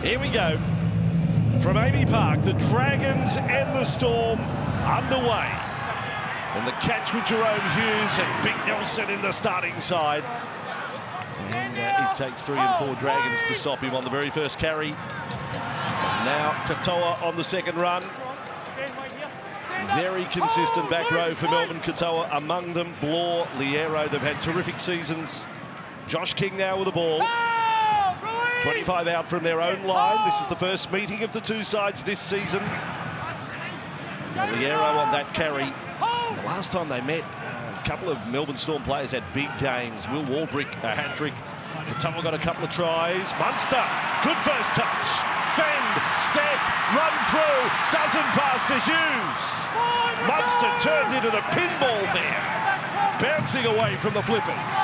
Here we go. From Amy Park, the Dragons and the Storm underway. And the catch with Jerome Hughes and Big Nelson in the starting side. And it takes 3 and 4 Dragons to stop him on the very first carry. And now Katoa on the second run. Very consistent back row for Melbourne. Katoa among them. Blore, Liero, they've had terrific seasons. Josh King now with the ball. 25 out from their own line. This is the first meeting of the two sides this season. Liero on that carry. The last time they met, a couple of Melbourne Storm players had big games. Will Warbrick, a hat-trick. Katoa got a couple of tries. Munster, good first touch. Fend, step, run through, doesn't pass to Hughes. Munster turned into the pinball there. Bouncing away from the flippers.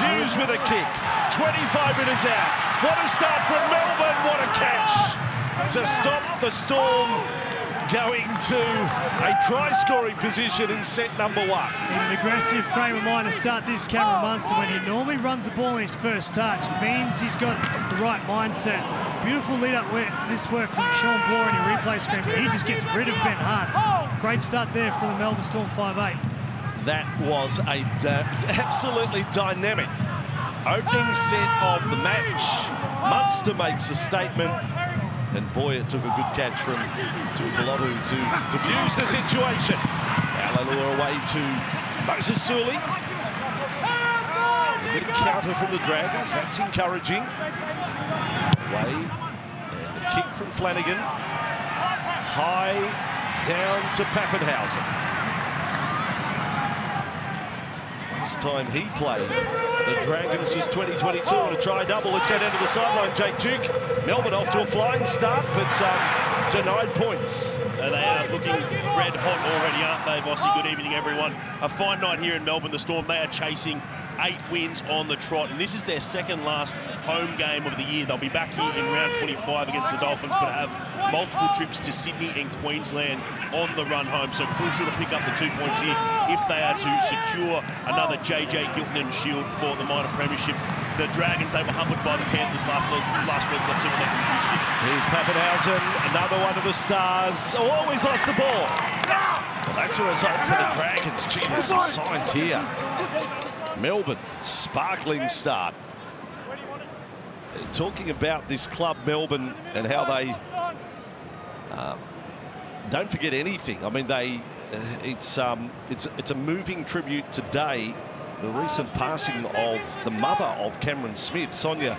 Hughes with a kick. 25 minutes out. What a start from Melbourne. What a catch to stop the Storm going to a try-scoring position in set number 1. In an aggressive frame of mind to start this, Cameron Munster, when he normally runs the ball in his first touch, it means he's got the right mindset. Beautiful lead-up this work from Sean Blore in your replay screen, but he just gets rid of Ben Hunt. Great start there for the Melbourne Storm 5-8. That was a absolutely dynamic opening set of the match. Munster makes a statement, and boy, it took a good catch from Tuipulotu to defuse the situation. Alalua away to Moses Suli. A bit of counter from the Dragons, that's encouraging. Away, and a kick from Flanagan. High down to Pappenhausen. Last time he played the Dragons was 2022 on a try-double. Let's go down to the sideline, Jake Duke. Melbourne off to a flying start, but denied points. They are looking red hot already, aren't they, Bossy? Good evening, everyone. A fine night here in Melbourne. The Storm, they are chasing 8 wins on the trot, and this is their second last home game of the year. They'll be back here in round 25 against the Dolphins, but have multiple trips to Sydney and Queensland on the run home. So crucial to pick up the 2 points here if they are to secure another JJ Giltinan shield for the minor premiership. The Dragons, they were humbled by the Panthers last week. Let's see what they can produce here. Here's Pappenhausen, another one of the stars. Oh, he's lost the ball. Well, that's a result for the Dragons. Gee, there's some signs here. Melbourne, sparkling start. Talking about this club, Melbourne, and how they don't forget anything. I mean, it's a moving tribute today. The recent passing of the mother of Cameron Smith, Sonia,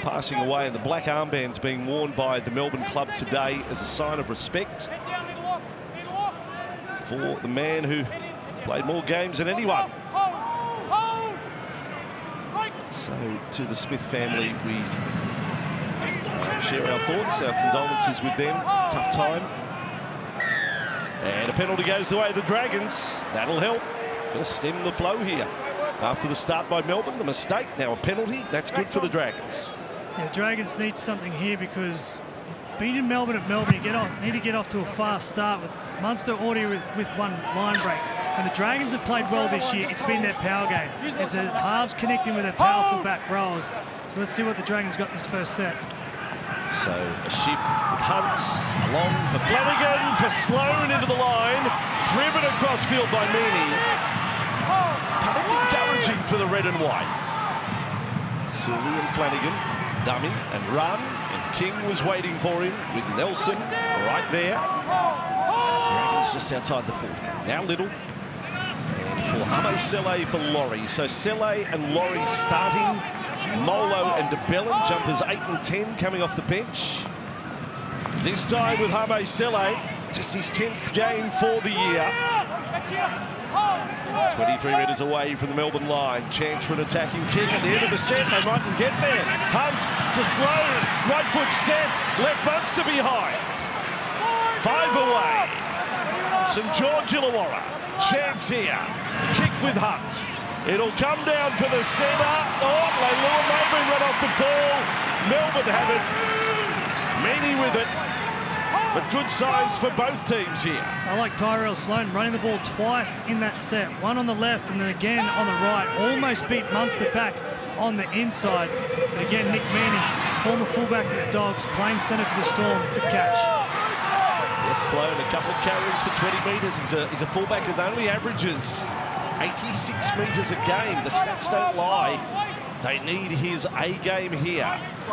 passing away, and the black armbands being worn by the Melbourne club today as a sign of respect for the man who played more games than anyone. So to the Smith family, we share our thoughts, our condolences with them. Tough time. And a penalty goes the way of the Dragons. That'll help. Gonna stem the flow here. After the start by Melbourne, the mistake, now a penalty. That's good for the Dragons. Yeah, the Dragons need something here because beating Melbourne at Melbourne, need to get off to a fast start with Munster already with one line break. And the Dragons have played well this year. It's been their power game. It's a halves connecting with their powerful back rows. So let's see what the Dragons got this first set. So a shift with Hunt, along for Flanagan, for Sloan into the line. Driven across field by Meaney. But it's encouraging for the red and white. Suli and Flanagan, dummy and run. And King was waiting for him with Nelson right there. Dragons just outside the 40. Now Little. And for Hame Sele for Laurie. So Sele and Laurie starting. Molo and De Bellin, jumpers 8 and 10 coming off the bench. This time with Hame Sele, just his 10th game for the year. 23 metres away from the Melbourne line. Chance for an attacking kick at the end of the set. They mightn't get there. Hunt to Sloan. Right foot step. Let Munster behind. 5 away. St George Illawarra. Chance here. Kick with Hunt. It'll come down for the centre. Oh, Leilua Mowbray run off the ball. Melbourne have it. Meaney with it. But good signs for both teams here. I like Tyrell Sloan running the ball twice in that set. One on the left and then again on the right. Almost beat Munster back on the inside. But again, Nick Meaney former fullback of the Dogs, playing centre for the Storm. Good catch. Yes, Sloan, a couple of carries for 20 metres. He's a fullback that only averages 86 metres a game. The stats don't lie. They need his A game here.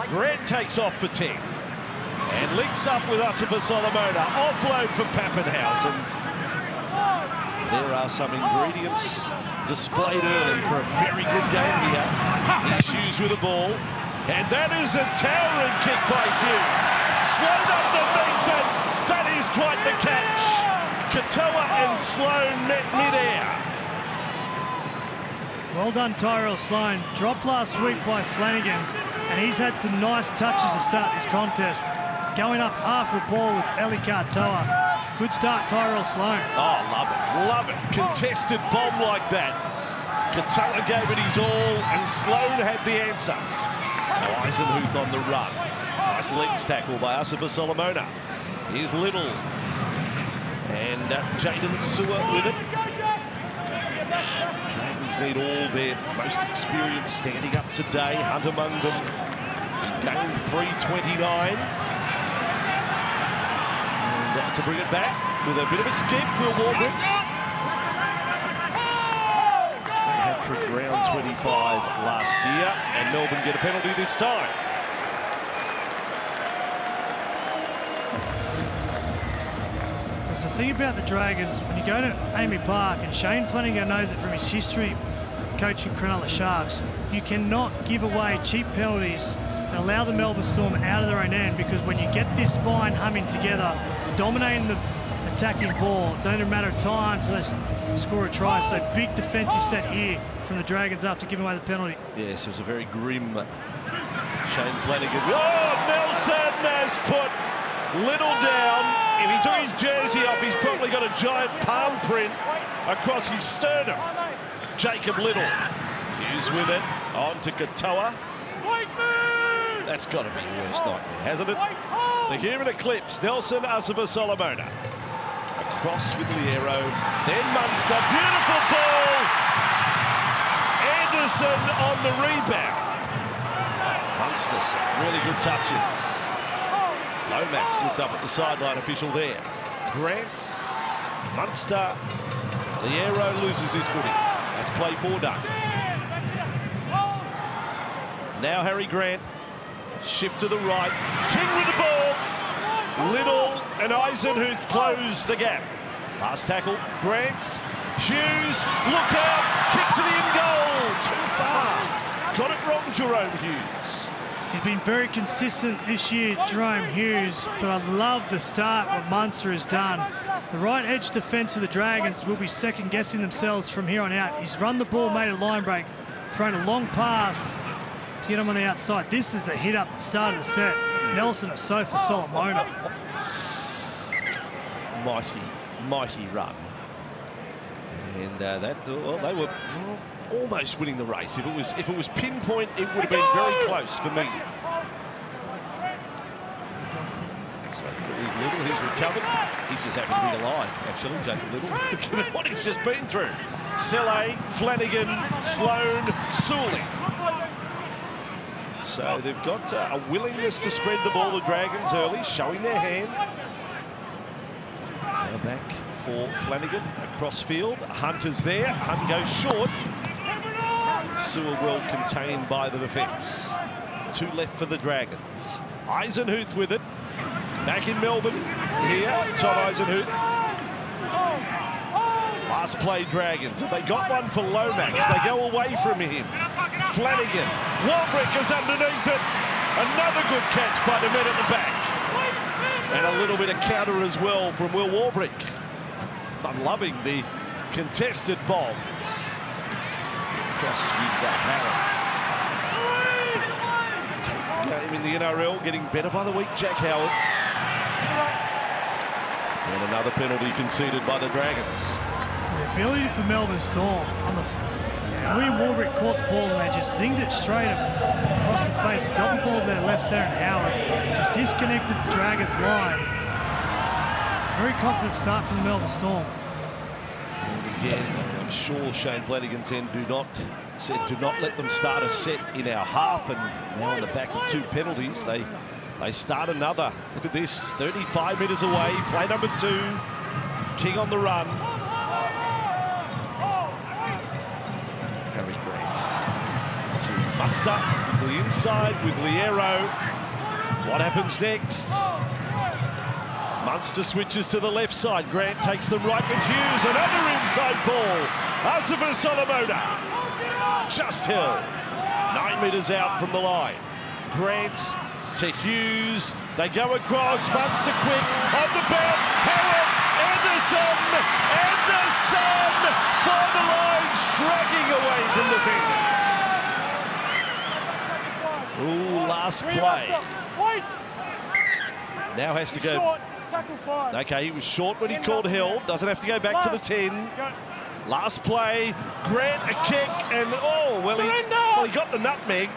Grant takes off for 10. And links up with Usifa Solomona. Offload for Pappenhausen. There are some ingredients displayed early for a very good game here. Here's Hughes with the ball. And that is a towering kick by Hughes. Sloan underneath it. That is quite the catch. Katoa and Sloan met mid-air. Well done, Tyrell Sloan. Dropped last week by Flanagan, and he's had some nice touches to start this contest. Going up half the ball with Eli Katoa. Good start, Tyrell Sloan. Oh, love it, love it. Contested bomb like that. Katoa gave it his all, and Sloan had the answer. Now Eisenhuth on the run. Nice legs tackle by Usifa Solomona. Here's Little. And Jaden Sewer with it. Dragons need all their most experienced standing up today. Hunt among them. Game 329. And to bring it back with a bit of a skip, Will Warbrick. Hat-trick round 25 last year, and Melbourne get a penalty this time. There's the thing about the Dragons, when you go to Amy Park, and Shane Flanagan knows it from his history coaching Cronulla Sharks, you cannot give away cheap penalties and allow the Melbourne Storm out of their own end, because when you get this spine humming together, dominating the attacking ball, it's only a matter of time until they score a try. So big defensive set here from the Dragons after giving away the penalty. Yes, it was a very grim Shane Flanagan. Oh, Nelson has put Little down. If he took his jersey off, he's probably got a giant palm print across his sternum. Jacob Little. Hughes with it. On to Katoa. That's got to be your worst nightmare, hasn't it? The human eclipse. Nelson Usifa Solomona. Across with Liero. Then Munster. Beautiful ball. Anderson on the rebound. Munster, some really good touches. Lomax looked up at the sideline official there. Grant, Munster, Liero loses his footing. That's play 4 done. Now Harry Grant, shift to the right. King with the ball. Little and Eisenhuth close the gap. Last tackle, Grant. Hughes, look out, kick to the in goal. Too far. Got it wrong, Jerome Hughes. He's been very consistent this year, Jerome Hughes, but I love the start what Munster has done. The right edge defence of the Dragons will be second-guessing themselves from here on out. He's run the ball, made a line break, thrown a long pass to get him on the outside. This is the hit-up that started the set. Nelson Asofa Solomona. Mighty run. And they were almost winning the race. If it was pinpoint, it would have been very close for me. So here's Little, he's recovered. He's just happy to be alive, actually, Jacob Little, given what he's just been through. Selle, Flanagan, Sloan, Sewell. So they've got a willingness to spread the ball, the Dragons, early, showing their hand. Now back for Flanagan, across field. Hunter's there, Hunt goes short. Sewell well contained by the defence. 2 left for the Dragons. Eisenhuth with it. Back in Melbourne. Here, Tom Eisenhuth. Last play, Dragons. Have they got one for Lomax? They go away from him. Flanagan. Warbrick is underneath it. Another good catch by the men at the back. And a little bit of counter as well from Will Warbrick. I'm loving the contested bombs. Across with Harris. 10th game in the NRL, getting better by the week, Jack Howard. And another penalty conceded by the Dragons. The ability for Melbourne Storm on the William Warbrick caught the ball and they just zinged it straight across the face. Got the ball to their left, Sarah Howard. Just disconnected the Dragons line. Very confident start from the Melbourne Storm. And again, I'm sure Shane Flanagan's end do not let them start a set in our half, and now on the back of 2 penalties, they start another. Look at this, 35 metres away, play number 2, King on the run. Harry Grant to Munster, to the inside with Liero. What happens next? Munster switches to the left side. Grant takes them right with Hughes. Another inside ball. Asifa Solomona. Just Hill. 9 metres out from the line. Grant to Hughes. They go across. Munster quick. On the bounce. Howard. Anderson. Anderson. For the line. Shrugging away from defenders. Ooh, last play. Now has to go. Okay, he was short when he called Hill. Doesn't have to go back to the 10. Last play. Grant a kick, and well, he got the nutmeg.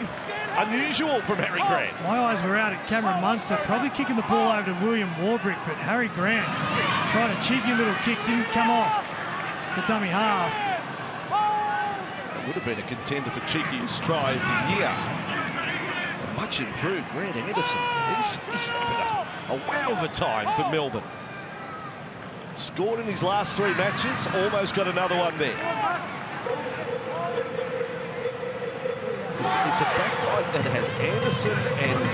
Unusual from Harry Grant. My eyes were out at Cameron Munster, probably kicking the ball over to William Warbrick, but Harry Grant tried a cheeky little kick, didn't come off for dummy half. It would have been a contender for cheekiest try of the year. Much improved Grant Anderson. He's having a wow of a time for Melbourne. Scored in his last 3 matches, almost got another one there. It's a backline that has Anderson and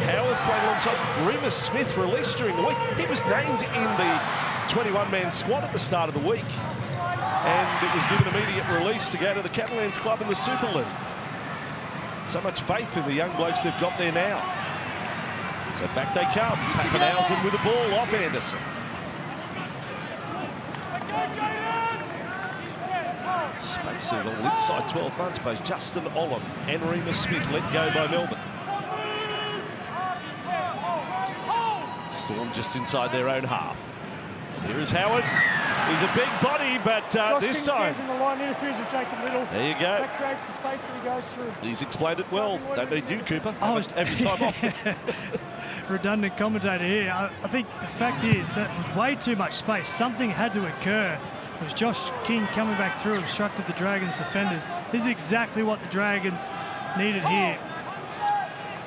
Howard playing alongside. Remus Smith released during the week. He was named in the 21-man squad at the start of the week, and it was given immediate release to go to the Catalans club in the Super League. So much faith in the young blokes they've got there now. So back they come. Pappenhausen with the ball off Anderson. Space of all inside 12 months, both Justin Olam and Remus Smith let go by Melbourne. Storm just inside their own half. Here is Howard. He's a big body, but this time... in the line, interferes with Jacob Little. There you go. That creates the space that he goes through. He's explained it well. Don't need you, Cooper. Have your time off. Redundant commentator here. I think the fact is that was way too much space. Something had to occur. It was Josh King coming back through, obstructed the Dragons' defenders. This is exactly what the Dragons needed here.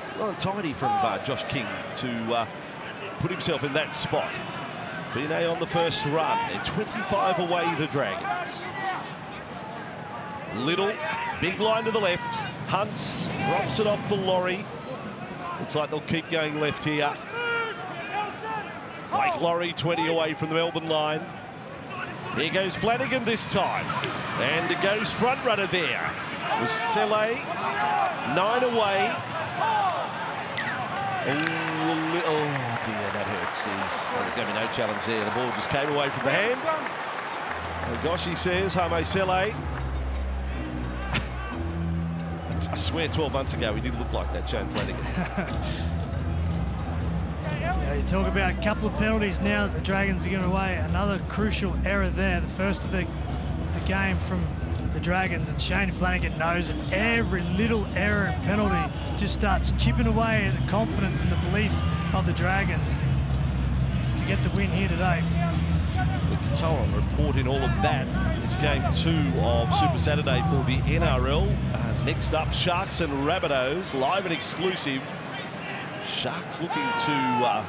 It's not untidy from Josh King to put himself in that spot. Vinay on the first run. They're 25 away, the Dragons. Little, big line to the left. Hunt drops it off for Laurie. Looks like they'll keep going left here. Blake Laurie, 20 away from the Melbourne line. Here goes Flanagan this time. And it goes front runner there. With Sele, 9 away. Oh dear, that hurts. There's going to be no challenge there. The ball just came away from the hand. Oh gosh, he says, Hame Sele. I swear 12 months ago he didn't look like that, Shane Flanagan. Yeah, you talk about a couple of penalties now that the Dragons are giving away. Another crucial error there, the first of the game from the Dragons, and Shane Flanagan knows that every little error and penalty just starts chipping away at the confidence and the belief of the Dragons to get the win here today. Katoa reporting all of that. It's game 2 of Super Saturday for the NRL. Next up, Sharks and Rabbitohs, live and exclusive. Sharks looking to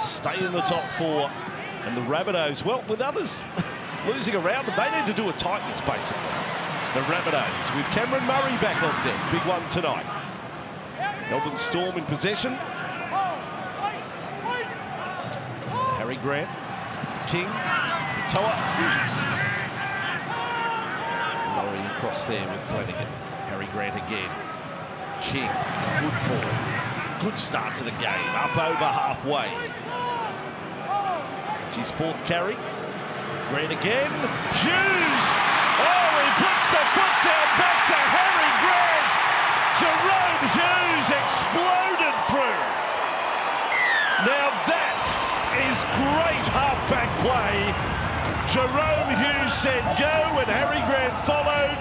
stay in the top 4, and the Rabbitohs, well, with others losing around them, they need to do a tightness, basically. The Rabbitohs with Cameron Murray back on deck. Big one tonight. Melbourne Storm in possession. Harry Grant, King, Toa. Murray across there with Flanagan. Harry Grant again. King, good forward. Good start to the game, up over halfway. It's his 4th carry. Grant again. Hughes! Oh, he puts the foot down, back to Harry Grant. Jerome Hughes exploded through. Now that is great halfback play. Jerome Hughes said go, and Harry Grant followed,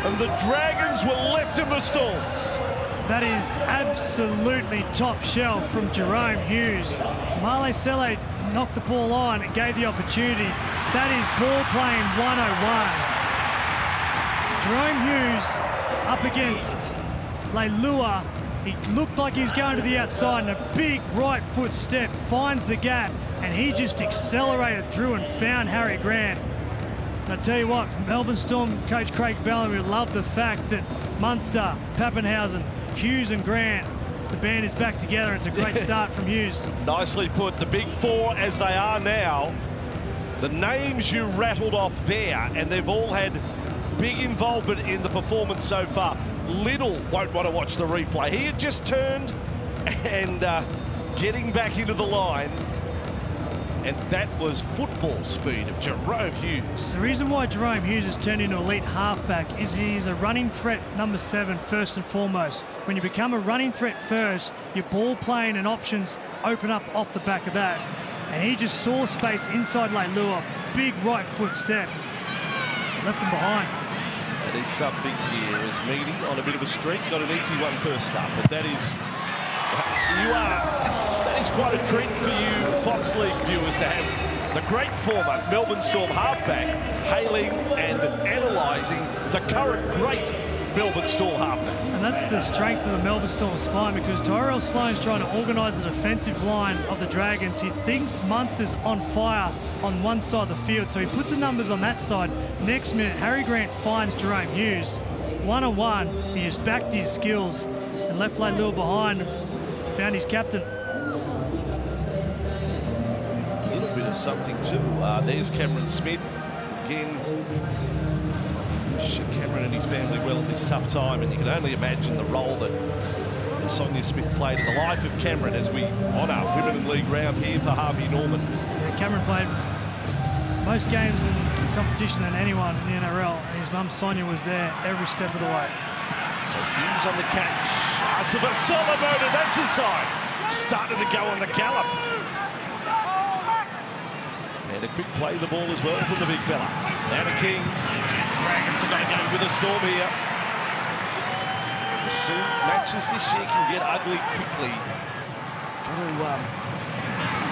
and the Dragons were left in the stalls. That is absolutely top shelf from Jerome Hughes. Marley Sele knocked the ball on and gave the opportunity. That is ball playing 101. Jerome Hughes up against Leilua. He looked like he was going to the outside, and a big right foot step finds the gap, and he just accelerated through and found Harry Grant. And I tell you what, Melbourne Storm coach Craig Bellamy loved the fact that Munster, Pappenhausen, Hughes and Grant, the band is back together. It's a great start from Hughes. Nicely put. The big four as they are now. The names you rattled off there, and they've all had big involvement in the performance so far. Little won't want to watch the replay. He had just turned and getting back into the line, and that was football speed of Jerome Hughes. The reason why Jerome Hughes has turned into elite halfback is he's a running threat number 7 first and foremost. When you become a running threat first, your ball playing and options open up off the back of that. And he just saw space inside Leilua, big right foot step, left him behind. That is something here as Meany on a bit of a streak. Got an easy one first up, but that is quite a treat for you Fox League viewers to have the great former Melbourne Storm halfback hailing and analysing the current great Melbourne Storm halfback. And that's the strength of the Melbourne Storm spine, because Tyrell Sloan's trying to organise the defensive line of the Dragons. He thinks Munster's on fire on one side of the field, so he puts the numbers on that side. Next minute, Harry Grant finds Jerome Hughes. 1-on-1, he just backed his skills and left Leilua behind, found his captain. A little bit of something too. There's Cameron Smith again. Wish Cameron and his family well at this tough time, and you can only imagine the role that Sonia Smith played in the life of Cameron as we honour Women in League round here for Harvey Norman. Yeah, Cameron played most games in the competition than anyone in the NRL, and his mum Sonia was there every step of the way. So Hughes on the catch. Asifa Solomona, that's his side. Started to go on the gallop. And a quick play the ball as well from the big fella. Now to King. Dragons are going to go with a storm here. We've seen matches this year can get ugly quickly. Got to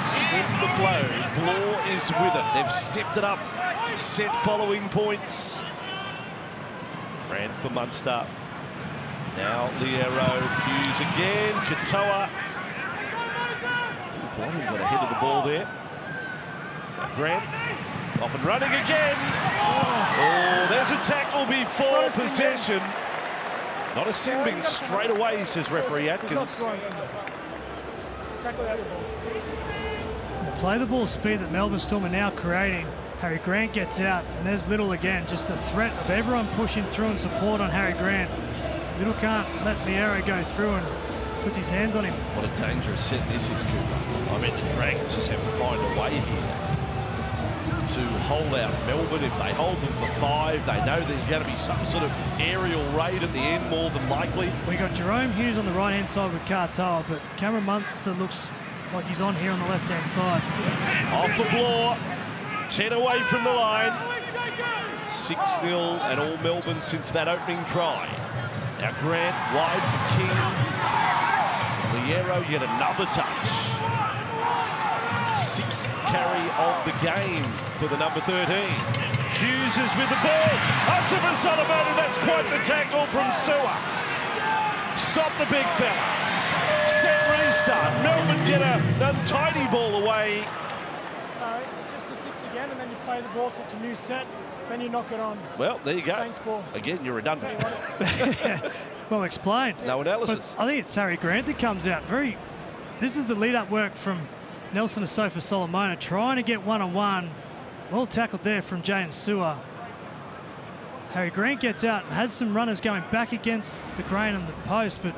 stem the flow. Blore is with it. They've stepped it up. Set following points. Ran for Munster. Now Liero, Hughes again, Katoa. Got ahead of the ball there. Now Grant, off and running again. Oh, there's a tackle before possession. Not a simbing straight away, says referee Atkins. The play the ball speed that Melbourne Storm are now creating. Harry Grant gets out, and there's Little again. Just the threat of everyone pushing through and support on Harry Grant. Little can't let the arrow go through and puts his hands on him. What a dangerous set this is, Cooper. I mean, the Dragons just have to find a way here to hold out Melbourne. If they hold them for 5, they know there's going to be some sort of aerial raid at the end, more than likely. We got Jerome Hughes on the right-hand side with Katoa, but Cameron Munster looks like he's on here on the left-hand side. Off the Blore, 10 away from the line. 6-0 and all Melbourne since that opening try. Now Grant wide for King. Liero yet another touch. 6th carry of the game for the number 13. Hughes is with the ball. Asifa Solomona, that's quite the tackle from Sewer. Stop the big fella. Set restart. Melbourne get an untidy ball away. No, it's just a 6 again, and then you play the ball, so it's a new set. Then you knock it on. Well, there you go. Saints ball. Again, you're redundant. Well explained. No analysis. But I think it's Harry Grant that comes out. This is the lead-up work from Nelson Asofa Solomona, trying to get one-on-one. Well tackled there from Jane Sewer. Harry Grant gets out and has some runners going back against the grain and the post, but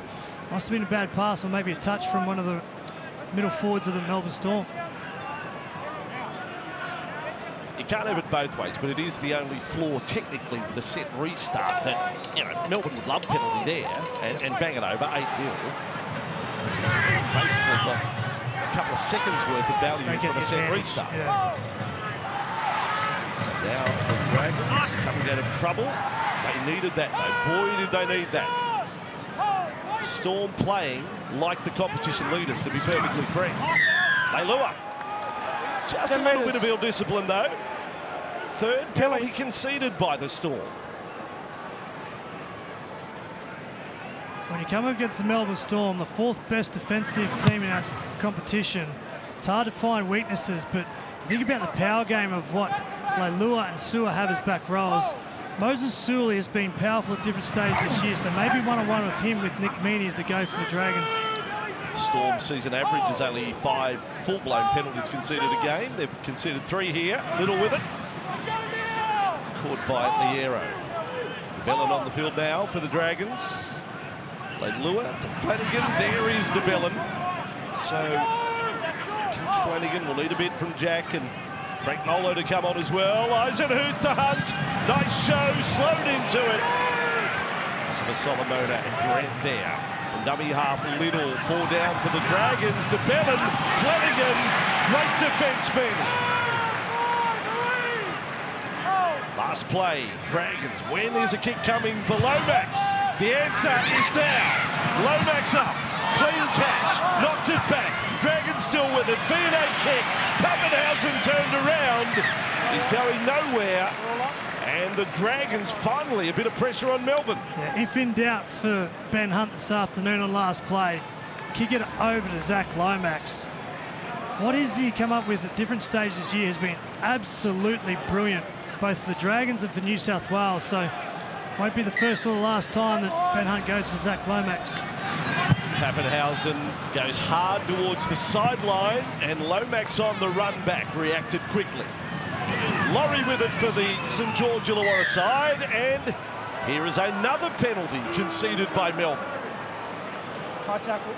must have been a bad pass or maybe a touch from one of the middle forwards of the Melbourne Storm. You can't have it both ways, but it is the only flaw technically with the set restart that, you know, Melbourne would love penalty there and bang it over, 8-0. Basically got a couple of seconds worth of value from a set restart. Yeah. So now the Dragons coming out of trouble. They needed that though. Boy, did they need that. Storm playing like the competition leaders, to be perfectly frank. Leilua. Just a little bit of ill-discipline, though. 3rd penalty conceded by the Storm. when you come up against the Melbourne Storm, the 4th best defensive team in our competition, it's hard to find weaknesses, but think about the power game of what Leilua and Sua have as back rows. Moses Suli has been powerful at different stages this year, so maybe one-on-one with him with Nick Meaney is the go for the Dragons. Storm season average is only 5 full-blown penalties conceded a game. They've conceded 3 here. Little with it. Caught by Liero. DeBellin on the field now for the Dragons. Leilua to Flanagan. There is DeBellin. So Coach Flanagan will need a bit from Jack and Frank Molo to come on as well. Eisenhuth to Hunt. Nice show. Sloan into it. For Solomona and Grant there. From dummy half, Little. 4 down for the Dragons. DeBellin. Flanagan. Great defence, Meaney. Last play, Dragons. When is a kick coming for Lomax? The answer is now. Lomax up. Clean catch. Knocked it back. Dragons still with it. V&A kick. Pappenhausen turned around. He's going nowhere. And the Dragons finally a bit of pressure on Melbourne. Yeah, if in doubt for Ben Hunt this afternoon on last play, kick it over to Zach Lomax. What is he come up with at different stages this year has been absolutely brilliant, both for the Dragons and for New South Wales. So won't be the first or the last time that Ben Hunt goes for Zach Lomax. Pappenhausen goes hard towards the sideline, and Lomax on the run back reacted quickly. Laurie with it for the St George Illawarra side, and here is another penalty conceded by Melbourne. High tackle.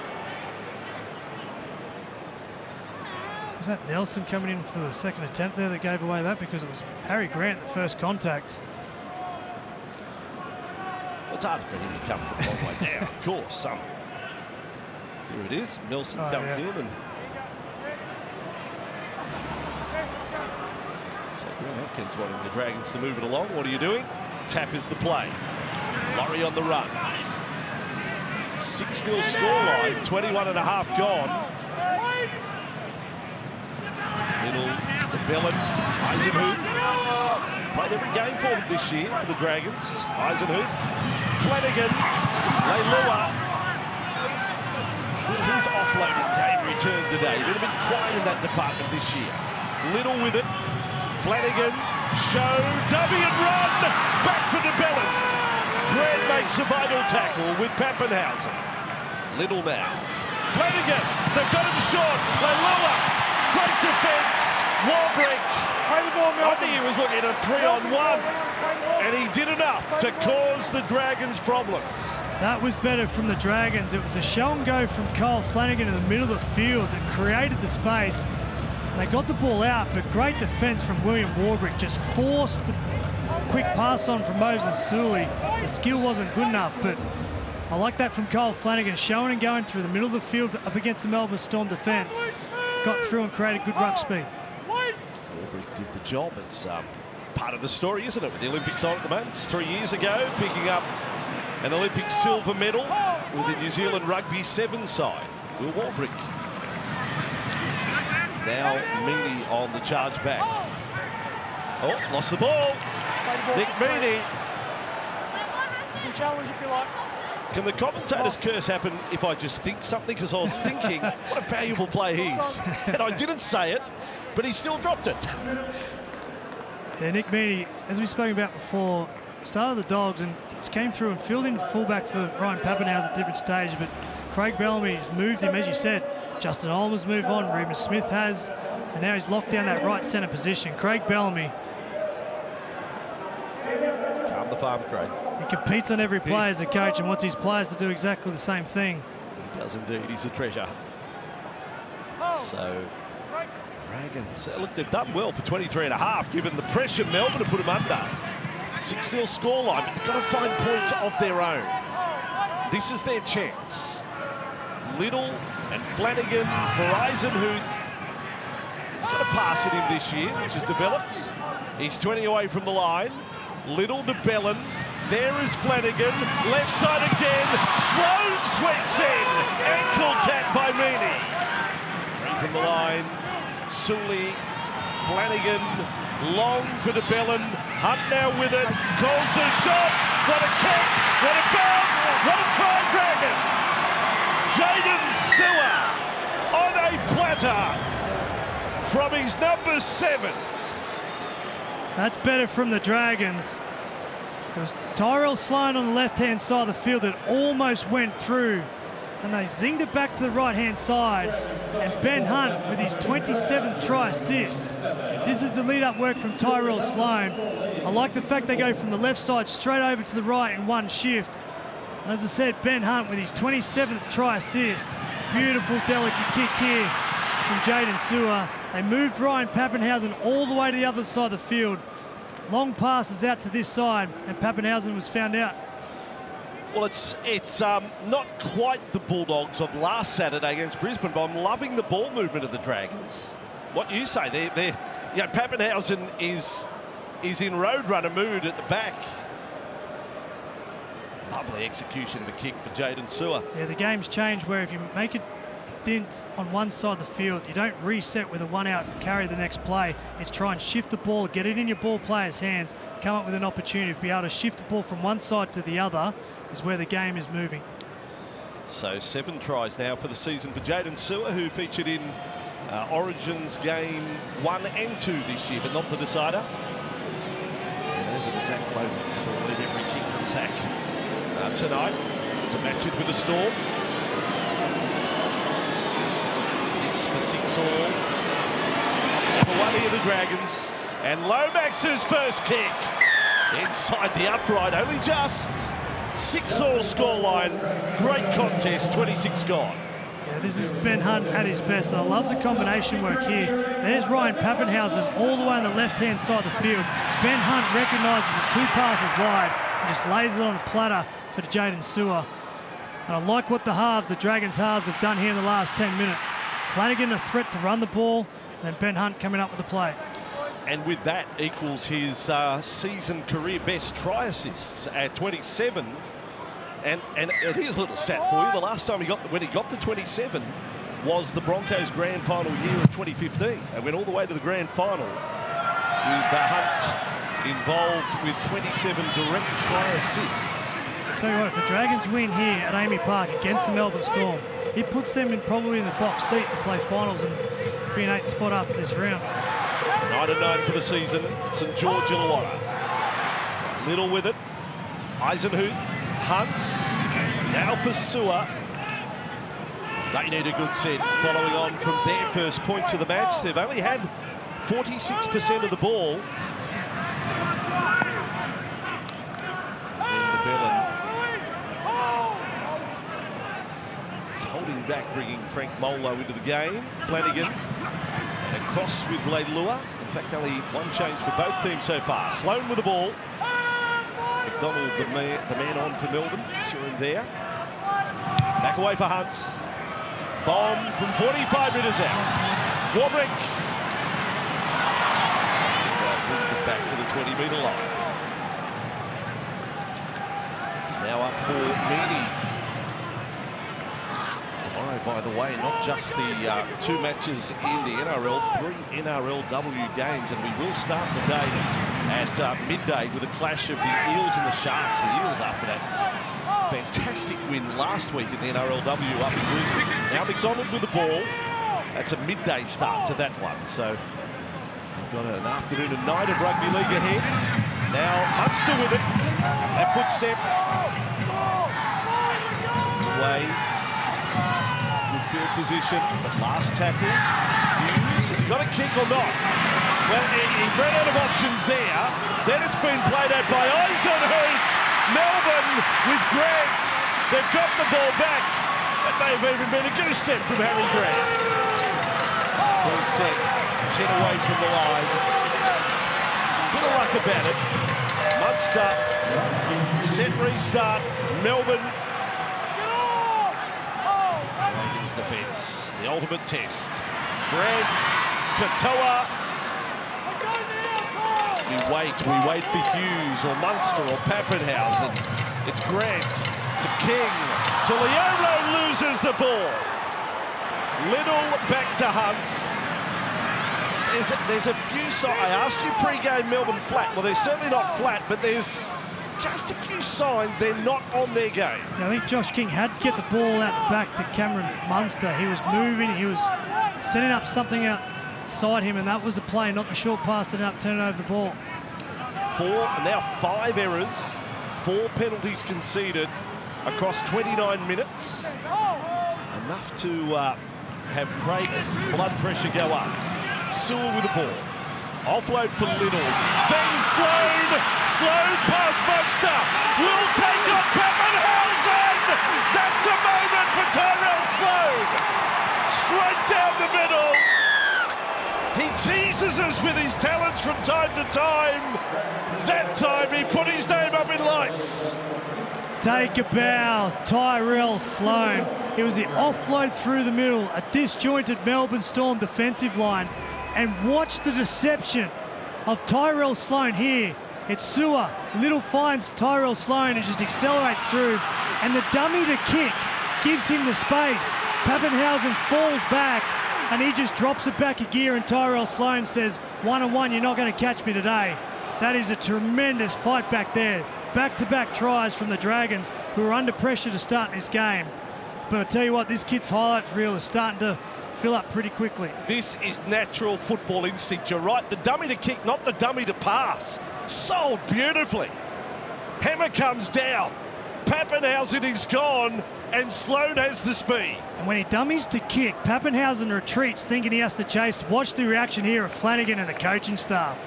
Was that Nelson coming in for the second attempt there that gave away that? Because it was Harry Grant, the first contact. Well, it's hard for him to come from a long way down, of course. Here it is. Nelson comes in and Atkins wanting the Dragons to move it along. What are you doing? Tap is the play. Laurie on the run. 6-0 scoreline, 21 and a half gone. Middle, DeBellin, Eisenhuth. Played every game for them this year for the Dragons. Eisenhuth, Flanagan, Leilua. Will his offloading game return today? Been a bit quiet in that department this year. Little with it. Flanagan, show, dummy and run, back for DeBellin. Grant makes a vital tackle with Pappenhausen. Little now. Flanagan, they've got him short. Leilua, great defence. Warbrick. I think he was looking at a 3-on-1, and he did enough to cause the Dragons problems. That was better from the Dragons. It was a show and go from Cole Flanagan in the middle of the field that created the space. They got the ball out, but great defence from William Warbrick. Just forced the quick pass on from Moses Suli. The skill wasn't good enough, but I like that from Cole Flanagan, showing and going through the middle of the field up against the Melbourne Storm defence. Got through and created good ruck speed. Warbrick did the job. It's part of the story, isn't it, with the Olympics on at the moment? Just 3 years ago, picking up an Olympic silver medal with the New Zealand Rugby 7 side. Will Warbrick. Now Meaney on the charge back. Oh, lost the ball. Nick Meaney. You can challenge if you like. Can the commentator's curse happen if I just think something? Because I was thinking, what a valuable play he is. And I didn't say it, but he still dropped it. Yeah, Nick Meaney, as we've spoken about before, started the Dogs and just came through and filled in fullback for Ryan Pappenhausen at different stages, but Craig Bellamy has moved him, as you said. Justin Olmer's moved on, Reuben Smith has, and now he's locked down that right centre position. Craig Bellamy. Calm the farm, Craig. He competes on every play as a coach and wants his players to do exactly the same thing. He does indeed, he's a treasure. So, Dragons, look, they've done well for 23 and a half, given the pressure Melbourne have put them under. 6-0 scoreline, but they've got to find points of their own. This is their chance. Little and Flanagan for Eisenhuth. He's got a pass at him this year, which has developed. He's 20 away from the line. Little to Bellin. There is Flanagan. Left side again. Sloan sweeps in. Ankle tap by Meaney. From the line. Suli. Flanagan. Long for DeBellin. Hunt now with it. Calls the shots. What a kick. What a bounce! What a try, Dragons! Jaden Sewer on a platter from his number 7. That's better from the Dragons. It was Tyrell Sloan on the left-hand side of the field that almost went through, and they zinged it back to the right-hand side. And Ben Hunt with his 27th try assist. This is the lead-up work from Tyrell Sloan. I like the fact they go from the left side straight over to the right in one shift. And as I said, Ben Hunt with his 27th try assist. Beautiful, delicate kick here from Jaden Sewer. They moved Ryan Pappenhausen all the way to the other side of the field. Long passes out to this side, and Pappenhausen was found out. Well, it's not quite the Bulldogs of last Saturday against Brisbane, but I'm loving the ball movement of the Dragons. What you say, Pappenhausen is in roadrunner mood at the back. Lovely execution of a kick for Jaden Sewer. Yeah, the game's changed where if you make a dent on one side of the field, you don't reset with a one out and carry the next play. It's try and shift the ball, get it in your ball player's hands, come up with an opportunity to be able to shift the ball from one side to the other is where the game is moving. So 7 tries now for the season for Jaden Sewer, who featured in Origins game 1 and 2 this year, but not the decider. And over to Zach Lomax, they'll lead every kick from Zach tonight to match it with a Storm. This for 6 all. Number 1 here, the Dragons. And Lomax's first kick inside the upright, only just. 6 all scoreline. Great contest, 26 gone. Yeah, this is Ben Hunt at his best. I love the combination work here. There's Ryan Pappenhausen all the way on the left-hand side of the field. Ben Hunt recognises it 2 passes wide and just lays it on a platter for Jaden Sewer. And I like what the Dragons halves have done here in the last 10 minutes. Flanagan a threat to run the ball, and Ben Hunt coming up with the play. And with that equals his season career best try assists at 27. And here's a little stat for you. The last time when he got to 27 was the Broncos' grand final year of 2015. They went all the way to the grand final with Hunt involved with 27 direct try assists. I'll tell you what, if the Dragons win here at Amy Park against the Melbourne Storm, it puts them probably in the box seat to play finals and be in 8th spot after this round. 9-9 for the season, St George Illawarra. Little with it, Eisenhuth, Hunts, now for Sewer. They need a good set following on from their first points of the match. They've only had 46% of the ball. And the Bellin is holding back, bringing Frank Molo into the game. Flanagan and across with Leilua. In fact, only one change for both teams so far. Sloan with the ball. McDonald, the man on for Melbourne. Saw him there. Back away for Hunt. Bomb from 45 metres out. Warbrick. That brings it back to the 20-metre line. Now up for Meany. Tomorrow, by the way, not just the 2 matches in the NRL, 3 NRLW games, and we will start the day at midday with a clash of the Eels and the Sharks. The Eels, after that fantastic win last week in the NRLW up in Brisbane. Now McDonald with the ball. That's a midday start to that one. So we've got an afternoon and night of rugby league ahead. Now Munster with it. That footstep. Away. Good field position, but last tackle. Hughes, has he got a kick or not? Well, he ran out of options there. Then it's been played out by Eisenhuth. Melbourne with Grant. They've got the ball back. That may have even been a goose step from Harry Grant. Full set, 10 away from the line. Bit of luck about it. Munster, set restart, Melbourne. Dragons defence, the ultimate test. Grant, Katoa. We wait for Hughes or Munster or Pappenhausen. It's Grant to King. Taliolo loses the ball. Little back to Hunt. There's a few. I asked you pre-game Melbourne flat. Well, they're certainly not flat, but there's just a few signs they're not on their game. I think Josh King had to get the ball out the back to Cameron Munster. He was moving, he was setting up something outside him, and that was the play, not the short pass that ended up turning over the ball. Now 5 errors, 4 penalties conceded across 29 minutes. Enough to have Craig's blood pressure go up. Sewell with the ball. Offload for Little. Then Sloan. Sloan past Munster. Will take on Pappenhausen. That's a moment for Tyrell Sloan. Straight down the middle. He teases us with his talents from time to time. That time he put his name up in lights. Take a bow, Tyrell Sloan. It was the offload through the middle, a disjointed Melbourne Storm defensive line. And watch the deception of Tyrell Sloan here. It's Sewer. Little finds Tyrell Sloan and just accelerates through. And the dummy to kick gives him the space. Pappenhausen falls back and he just drops it back a gear, and Tyrell Sloan says, 1-on-1, you're not going to catch me today. That is a tremendous fight back there. Back-to-back tries from the Dragons, who are under pressure to start this game. But I tell you what, this kid's highlight reel is starting to fill up pretty quickly. This is natural football instinct. You're right. The dummy to kick, not the dummy to pass. Sold beautifully. Hammer comes down. Pappenhausen is gone, and Sloan has the speed. And when he dummies to kick, Pappenhausen retreats, thinking he has to chase. Watch the reaction here of Flanagan and the coaching staff.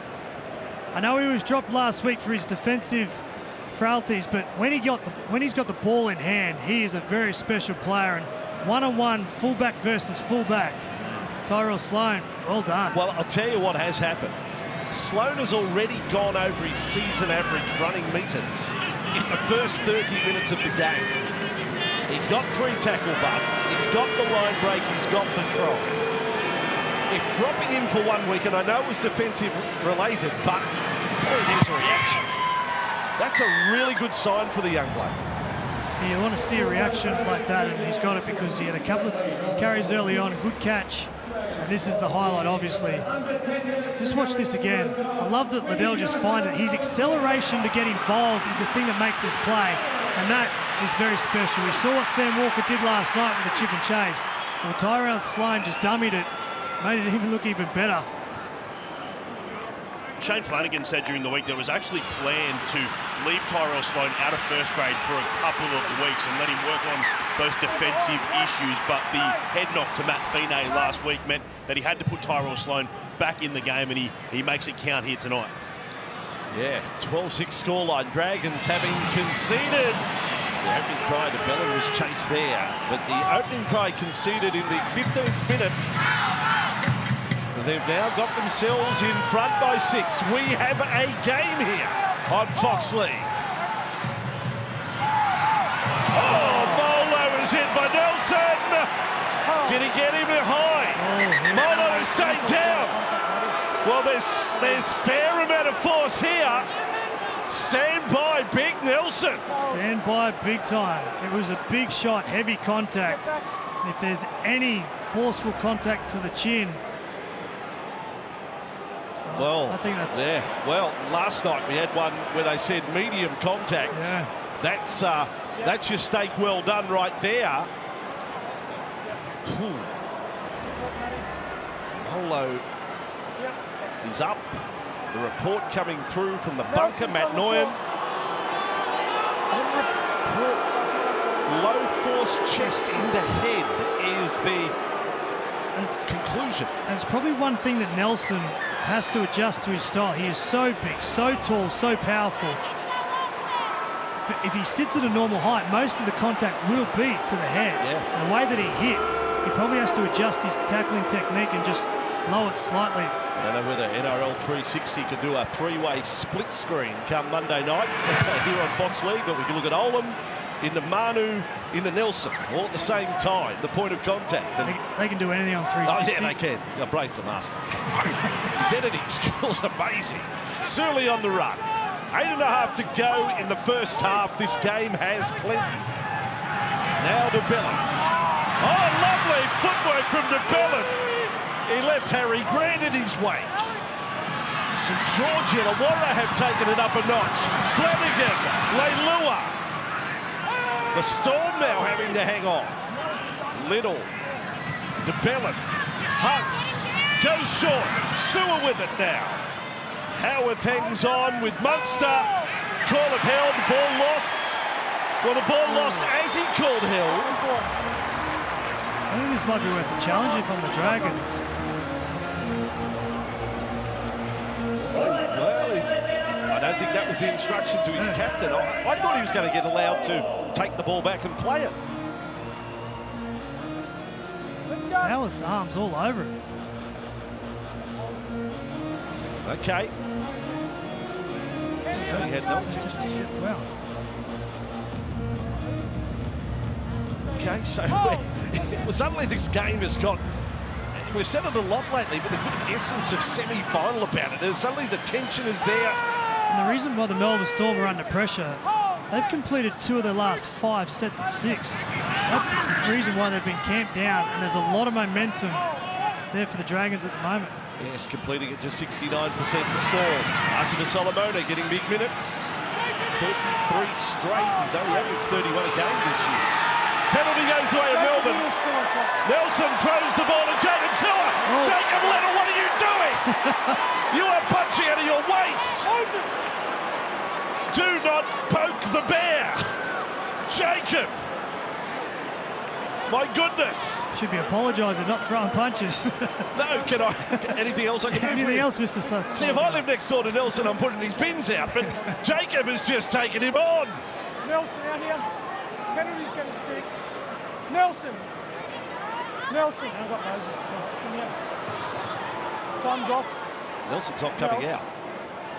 I know he was dropped last week for his defensive frailties, but when he's got the ball in hand, he is a very special player. And 1-on-1, fullback versus fullback. Tyrell Sloan, well done. Well, I'll tell you what has happened. Sloan has already gone over his season average running metres in the first 30 minutes of the game. He's got 3 tackle busts, he's got the line break, he's got the try. If dropping him for 1 week, and I know it was defensive related, but boy, there's a reaction. That's a really good sign for the young bloke. You want to see a reaction like that, and he's got it because he had a couple of carries early on, good catch. And this is the highlight, obviously. Just watch this again. I love that Liddell just finds it. His acceleration to get involved is the thing that makes this play, and that is very special. We saw what Sam Walker did last night with the chip and chase. Well, Tyrell Sloan just dummied it, made it even look even better. Shane Flanagan said during the week there was actually planned to leave Tyrell Sloan out of first grade for a couple of weeks and let him work on those defensive issues, but the head knock to Matt Fine last week meant that he had to put Tyrell Sloan back in the game, and he makes it count here tonight. Yeah, 12-6 scoreline. Dragons having conceded. The opening try to Bellin was chased there, but the opening try conceded in the 15th minute. They've now got themselves in front by 6. We have a game here on Fox League. Oh, Molo is hit by Nelson. Did he get him high? Molo has stayed down. Well, there's fair amount of force here. Stand by, Big Nelson. Stand by big time. It was a big shot, heavy contact. If there's any forceful contact to the chin, well, I think that's... Yeah, well, last night we had one where they said medium contact. Yeah. That's your steak well done right there. Molo is up. The report coming through from the bunker, Matt Noyan. On report, low force chest into head is the conclusion. And it's probably one thing that Nelson has to adjust to his style. He is so big, so tall, so powerful. If he sits at a normal height, most of the contact will be to the head. Yeah. And the way that he hits, he probably has to adjust his tackling technique and just lower it slightly. I don't know whether NRL 360 could do a 3-way split screen come Monday night here on Fox League, but we can look at Olam, into Manu, into Nelson, all at the same time, the point of contact. And they can do anything on 360. oh, yeah, they can. Braith's the master. His editing skills amazing. Surly on the run. 8.5 to go in the first half. This game has plenty. Now de Bellin. Oh, lovely footwork from de Bellin. He left Harry Grant in his wake. St George Illawarra have taken it up a notch. Flanagan, Leilua. The Storm now having to hang on. Little, DeBellin, Hunts, goes short. Sewer with it now. Howarth hangs on with Munster. Call of held, the ball lost. Well, the ball lost as he called held. I think this might be worth a challenge from the Dragons. Well, I don't think that was the instruction to his captain. I thought he was going to get allowed to take the ball back and play it. Let's go. Alice arms all over it. Okay. So he had no intentions. Wow. Okay, so well, suddenly this game has got, we've said it a lot lately, but there's a bit of essence of semi-final about it. Suddenly the tension is there. And the reason why the Melbourne Storm are under pressure, they've completed 2 of their last 5 sets of 6. That's the reason why they've been camped down, and there's a lot of momentum there for the Dragons at the moment. Yes, completing at just 69% the Storm. Asifa Solomona getting big minutes. 33 straight. He's only averaged 31 a game this year. Penalty goes away in Melbourne. Nelson throws the ball to Jacob Sewer. Jacob Little, what are you doing? You are punching out of your weights. Do not poke the bear. Jacob. My goodness. Should be apologising, not throwing punches. No, can I? Anything else I can do? Anything else, Mr. Sutton? See, if I live next door to Nelson, I'm putting his bins out, but Jacob has just taken him on. Nelson out here. Penalty's going to stick. Nelson. Nelson. I've got Moses as well. Come here. Time's off. Nelson's not coming out.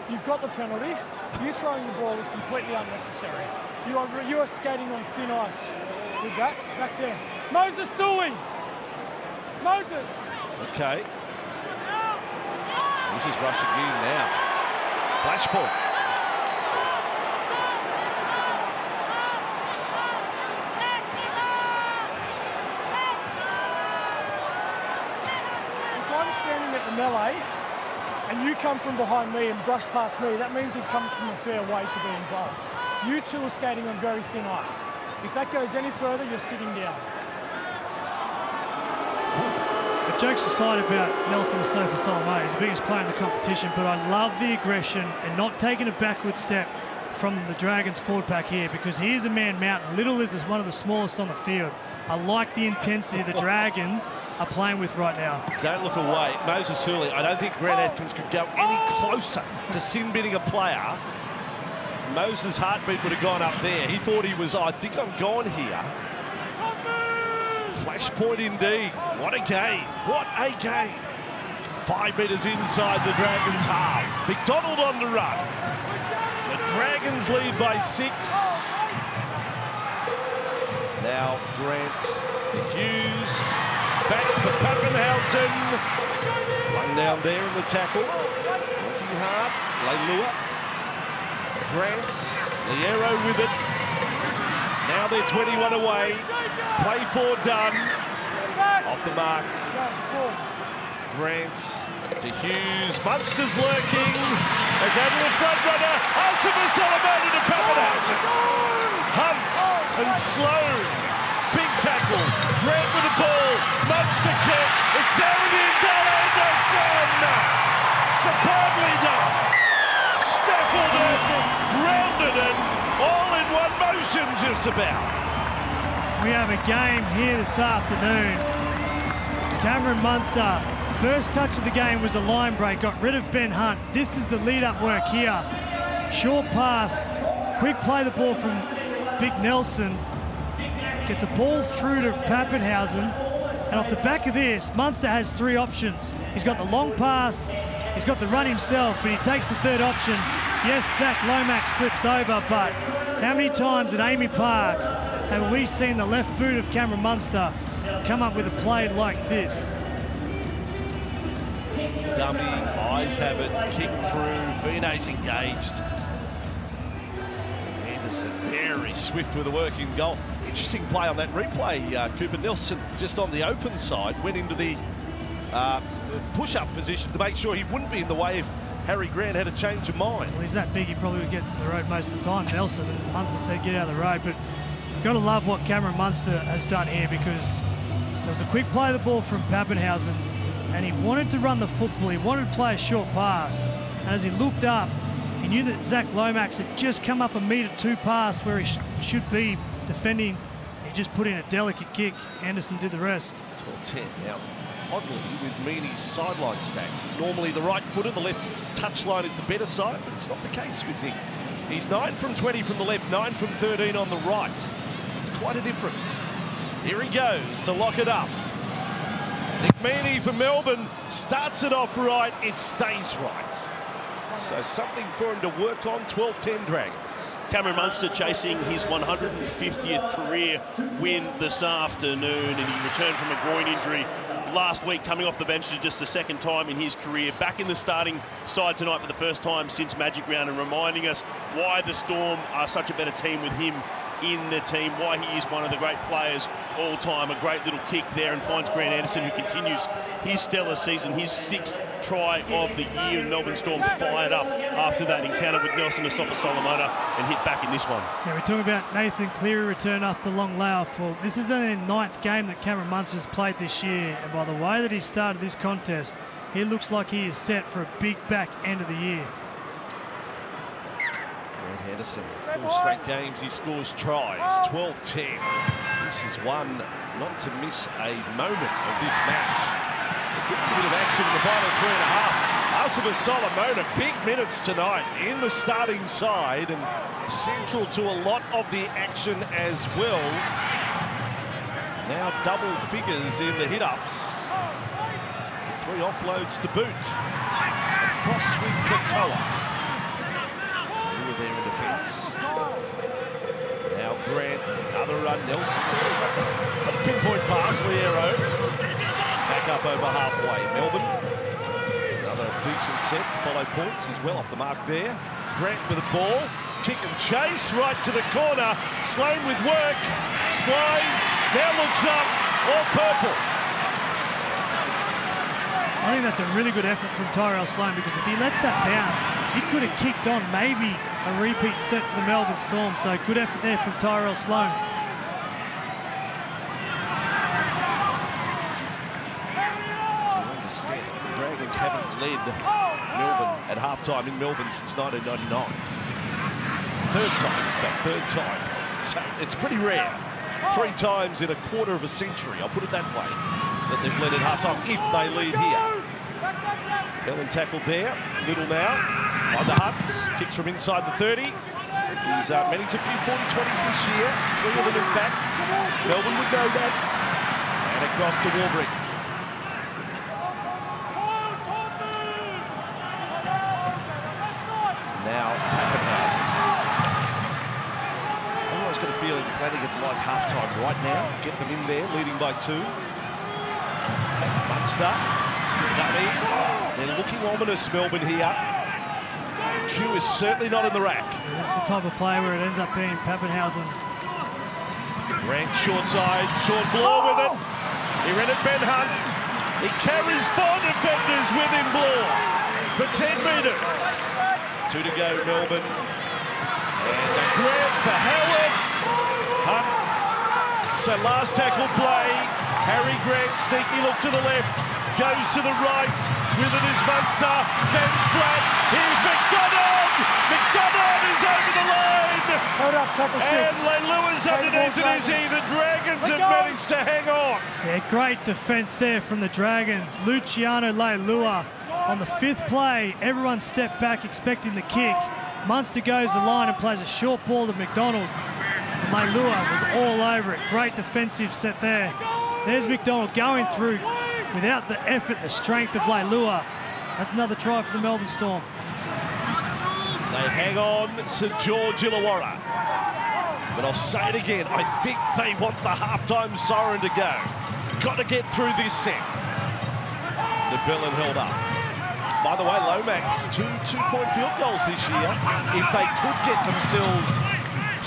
You've got the penalty. You throwing the ball is completely unnecessary. You are skating on thin ice with that back there. Moses Sully. Moses. Okay. This is rushing in now. Flashpoint. If I'm standing at the melee and you come from behind me and brush past me, that means you've come from a fair way to be involved. You two are skating on very thin ice. If that goes any further, you're sitting down. The jokes aside about Nelson Asofa Solomon, he's the biggest player in the competition, but I love the aggression and not taking a backward step from the Dragons forward pack here, because he is a man mountain. Little is one of the smallest on the field. I like the intensity the Dragons are playing with right now. Don't look away. Moses Sully, I don't think Grant Atkins could go any closer to sin-binning a player. Moses' heartbeat would have gone up there. He thought he was, I think I'm gone here. Flashpoint indeed. What a game. What a game. 5 metres inside the Dragons' half. McDonald on the run. The Dragons lead by 6. Now Grant to Hughes. Back for Pappenhausen. One down there in the tackle. Working hard. Leilua. Grant. Liero with it. Now they're 21 away. Play 4 done. Off the mark. Grant to Hughes. Munster's lurking. They go to the front runner. Asifa Solomon to Pappenhausen. Hunt and Sloan. Big tackle. Grant with the ball. Munster kick. It's there with the Anderson. Superbly done. Snaffled it. Rounded it. All in one motion just about. We have a game here this afternoon. Cameron Munster, first touch of the game was a line break, got rid of Ben Hunt. This is the lead-up work here. Short pass, quick play the ball from Big Nelson. Gets a ball through to Pappenhausen. And off the back of this, Munster has 3 options. He's got the long pass, he's got the run himself, but he takes the 3rd option. Yes, Zach Lomax slips over, but how many times at Amy Park have we seen the left boot of Cameron Munster come up with a play like this? Dummy, eyes have it, kick through, Vine's engaged. Anderson very swift with a working goal. Interesting play on that replay, Cooper. Nelson just on the open side, went into the push-up position to make sure he wouldn't be in the way if Harry Grant had a change of mind. Well, he's that big, he probably would get to the road most of the time, Nelson. And Munster said, get out of the road. But you've got to love what Cameron Munster has done here, because there was a quick play of the ball from Pappenhausen, and he wanted to run the football. He wanted to play a short pass. And as he looked up, he knew that Zach Lomax had just come up a metre too past where he should be defending. He just put in a delicate kick. Anderson did the rest. 12-10 now. Oddly, with Meany's sideline stats, normally the right footer, the left touchline is the better side, but it's not the case with Nick. He's 9 from 20 from the left, 9 from 13 on the right. It's quite a difference. Here he goes to lock it up. Nick Meany for Melbourne starts it off right, it stays right. So something for him to work on. 12-10 Dragons. Cameron Munster chasing his 150th career win this afternoon, and he returned from a groin injury last week, coming off the bench for just the second time in his career. Back in the starting side tonight for the first time since Magic Round, and reminding us why the Storm are such a better team with him in the team, why he is one of the great players all time. A great little kick there, and finds Grant Anderson, who continues his stellar season, his 6th try of the year. And Melbourne Storm fired up after that encounter with Nelson Asofa-Solomona and hit back in this one. Yeah, we're talking about Nathan Cleary return after long layoff. Well, this is their 9th game that Cameron Munster has played this year, and by the way that he started this contest, he looks like he is set for a big back end of the year. Henderson, 4 straight games he scores tries. 12-10. This is one not to miss a moment of this match. A good bit of action in the final 3.5. Asofa-Solomona, big minutes tonight in the starting side and central to a lot of the action as well. Now double figures in the hit-ups. 3 offloads to boot. Across with Katoa. There in defence. Now Grant, another run. Nelson, a pinpoint pass. Liero back up over halfway. Melbourne, another decent set. Follow points. He's well off the mark there. Grant with the ball, kick and chase right to the corner. Sloan with work, slides. Now looks up. All purple. I think that's a really good effort from Tyrell Sloan, because if he lets that bounce, he could have kicked on maybe a repeat set for the Melbourne Storm. So good effort there from Tyrell Sloan. To understand, the Dragons haven't led Melbourne at halftime in Melbourne since 1999. Third time. So it's pretty rare. 3 times in a quarter of a century, I'll put it that way, that they've led at halftime if they lead here. Bellin tackled there. Little now on the hunt. Kicks from inside the 30. He's managed a few 40-20s this year. 3 of them, in fact. Melbourne would know that. And across to Warbrick. Now Pappenhausen. I've always got a feeling Flanagan like halftime right now. Get them in there, leading by 2. Munster. Dummy. They're looking ominous, Melbourne here. Hughes is certainly not in the rack. This is the type of play where it ends up being Pappenhausen. Grant short side, short blow with it. He ran at Ben Hunt. He carries 4 defenders with him, Bloor, for 10 metres. 2 to go, Melbourne. And a Grant for Howard. Hunt. So last tackle play. Harry Grant, sneaky look to the left. Goes to the right, with it is Munster, then flat, here's McDonald! McDonald is over the line! Hold up, tackle 6. And Lewis underneath it is he. The Dragons have managed to hang on. Yeah, great defence there from the Dragons. Luciano Leilua on the 5th play. Everyone stepped back expecting the kick. Munster goes the line and plays a short ball to McDonald. And Leilua was all over it. Great defensive set there. There's McDonald going through without the effort, the strength of Leilua. That's another try for the Melbourne Storm. They hang on, St George Illawarra. But I'll say it again, I think they want the halftime siren to go. Got to get through this set. The Bellin held up. By the way, Lomax, 2 two-point field goals this year. If they could get themselves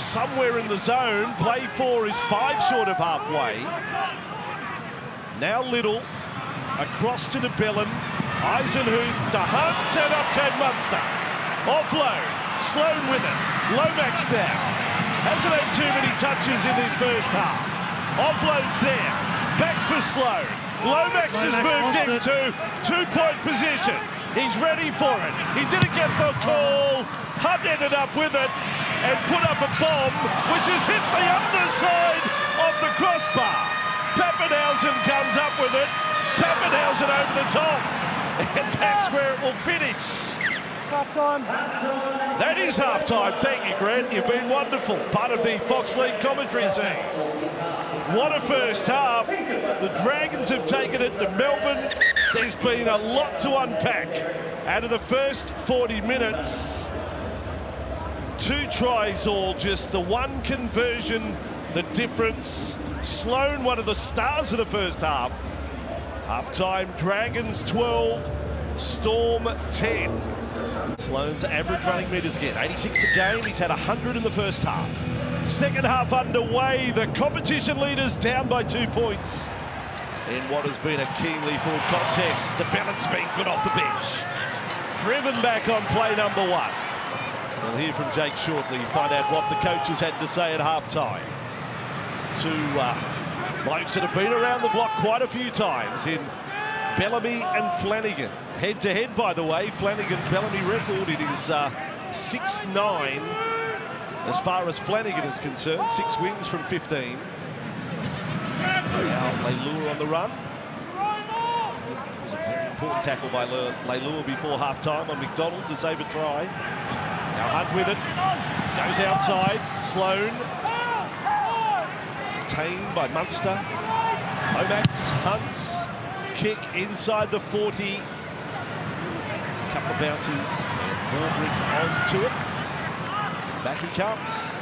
somewhere in the zone, play 4 is 5 short of halfway. Now Little, across to the Bellin, Eisenhuth to Hunt, and up came Munster. Offload, Sloan with it. Lomax now. Hasn't had too many touches in this first half. Offload's there. Back for Sloan. Lomax has moved into two-point position. He's ready for it. He didn't get the call. Hunt ended up with it and put up a bomb, which has hit the underside of the crossbar. Pappenhausen comes up with it. Pappenhausen over the top. And that's where it will finish. It's half-time. That is half-time. Thank you, Grant. You've been wonderful. Part of the Fox League commentary team. What a first half. The Dragons have taken it to Melbourne. There's been a lot to unpack. Out of the first 40 minutes, 2 tries all, just the one conversion, the difference. Sloan, one of the stars of the first half. Half-time, Dragons 12, Storm 10. Sloan's average running metres again, 86 a game. He's had 100 in the first half. Second half underway. The competition leaders down by 2 points. In what has been a keenly fought contest, DeBellin's been good off the bench. Driven back on play number 1. We'll hear from Jake shortly, find out what the coaches had to say at half-time. 2 blokes that have been around the block quite a few times in Bellamy and Flanagan. Head-to-head, by the way, Flanagan-Bellamy record, it is 6-9 as far as Flanagan is concerned. 6 wins from 15. Now Leilua on the run. It was a very important tackle by Leilua before half-time on McDonald to save a try. Now Hunt with it. Goes outside. Sloan. Retained by Munster. Lomax. Hunt's kick inside the 40. Couple of bounces. Warbrick onto it. Back he comes.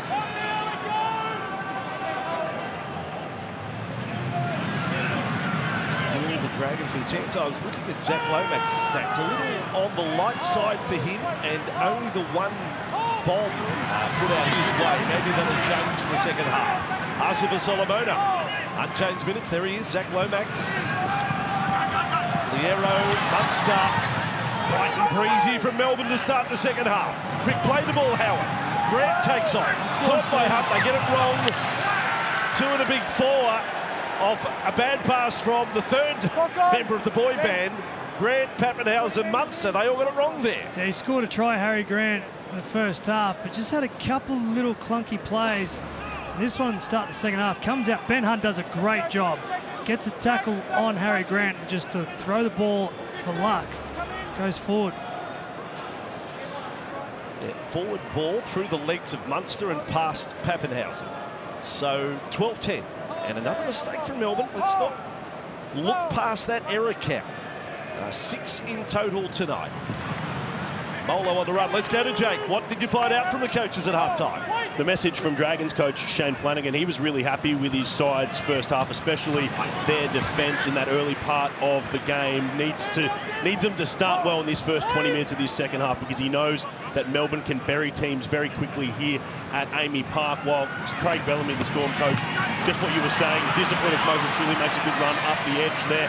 The Dragons get a chance. I was looking at Jack Lomax's stats. A little on the light side for him, and only the one bomb put out his way. Maybe that'll change in the second half. Asifa Solomona. Unchanged minutes. There he is, Zach Lomax. Liero, Munster. Bright and breezy from Melbourne to start the second half. Quick play to ball, Howard. Grant takes off. Caught by Hunt. They get it wrong. 2 and a big 4 off a bad pass from the third member of the boy band. Grant, Pappenhausen, Munster. They all got it wrong there. Yeah, he scored a try, Harry Grant, in the first half, but just had a couple little clunky plays. This one, start the second half, comes out. Ben Hunt does a great job. Gets a tackle on Harry Grant just to throw the ball for luck. Goes forward. Yeah, forward ball through the legs of Munster and past Pappenhausen. So 12-10. And another mistake from Melbourne. Let's not look past that error count. 6 in total tonight. Molo on the run. Let's go to Jake. What did you find out from the coaches at halftime? The message from Dragons coach Shane Flanagan, he was really happy with his side's first half, especially their defence in that early part of the game. Needs them to start well in this first 20 minutes of this second half, because he knows that Melbourne can bury teams very quickly here at Amy Park. While Craig Bellamy, the Storm coach, just what you were saying, discipline as Moses Suli makes a good run up the edge there.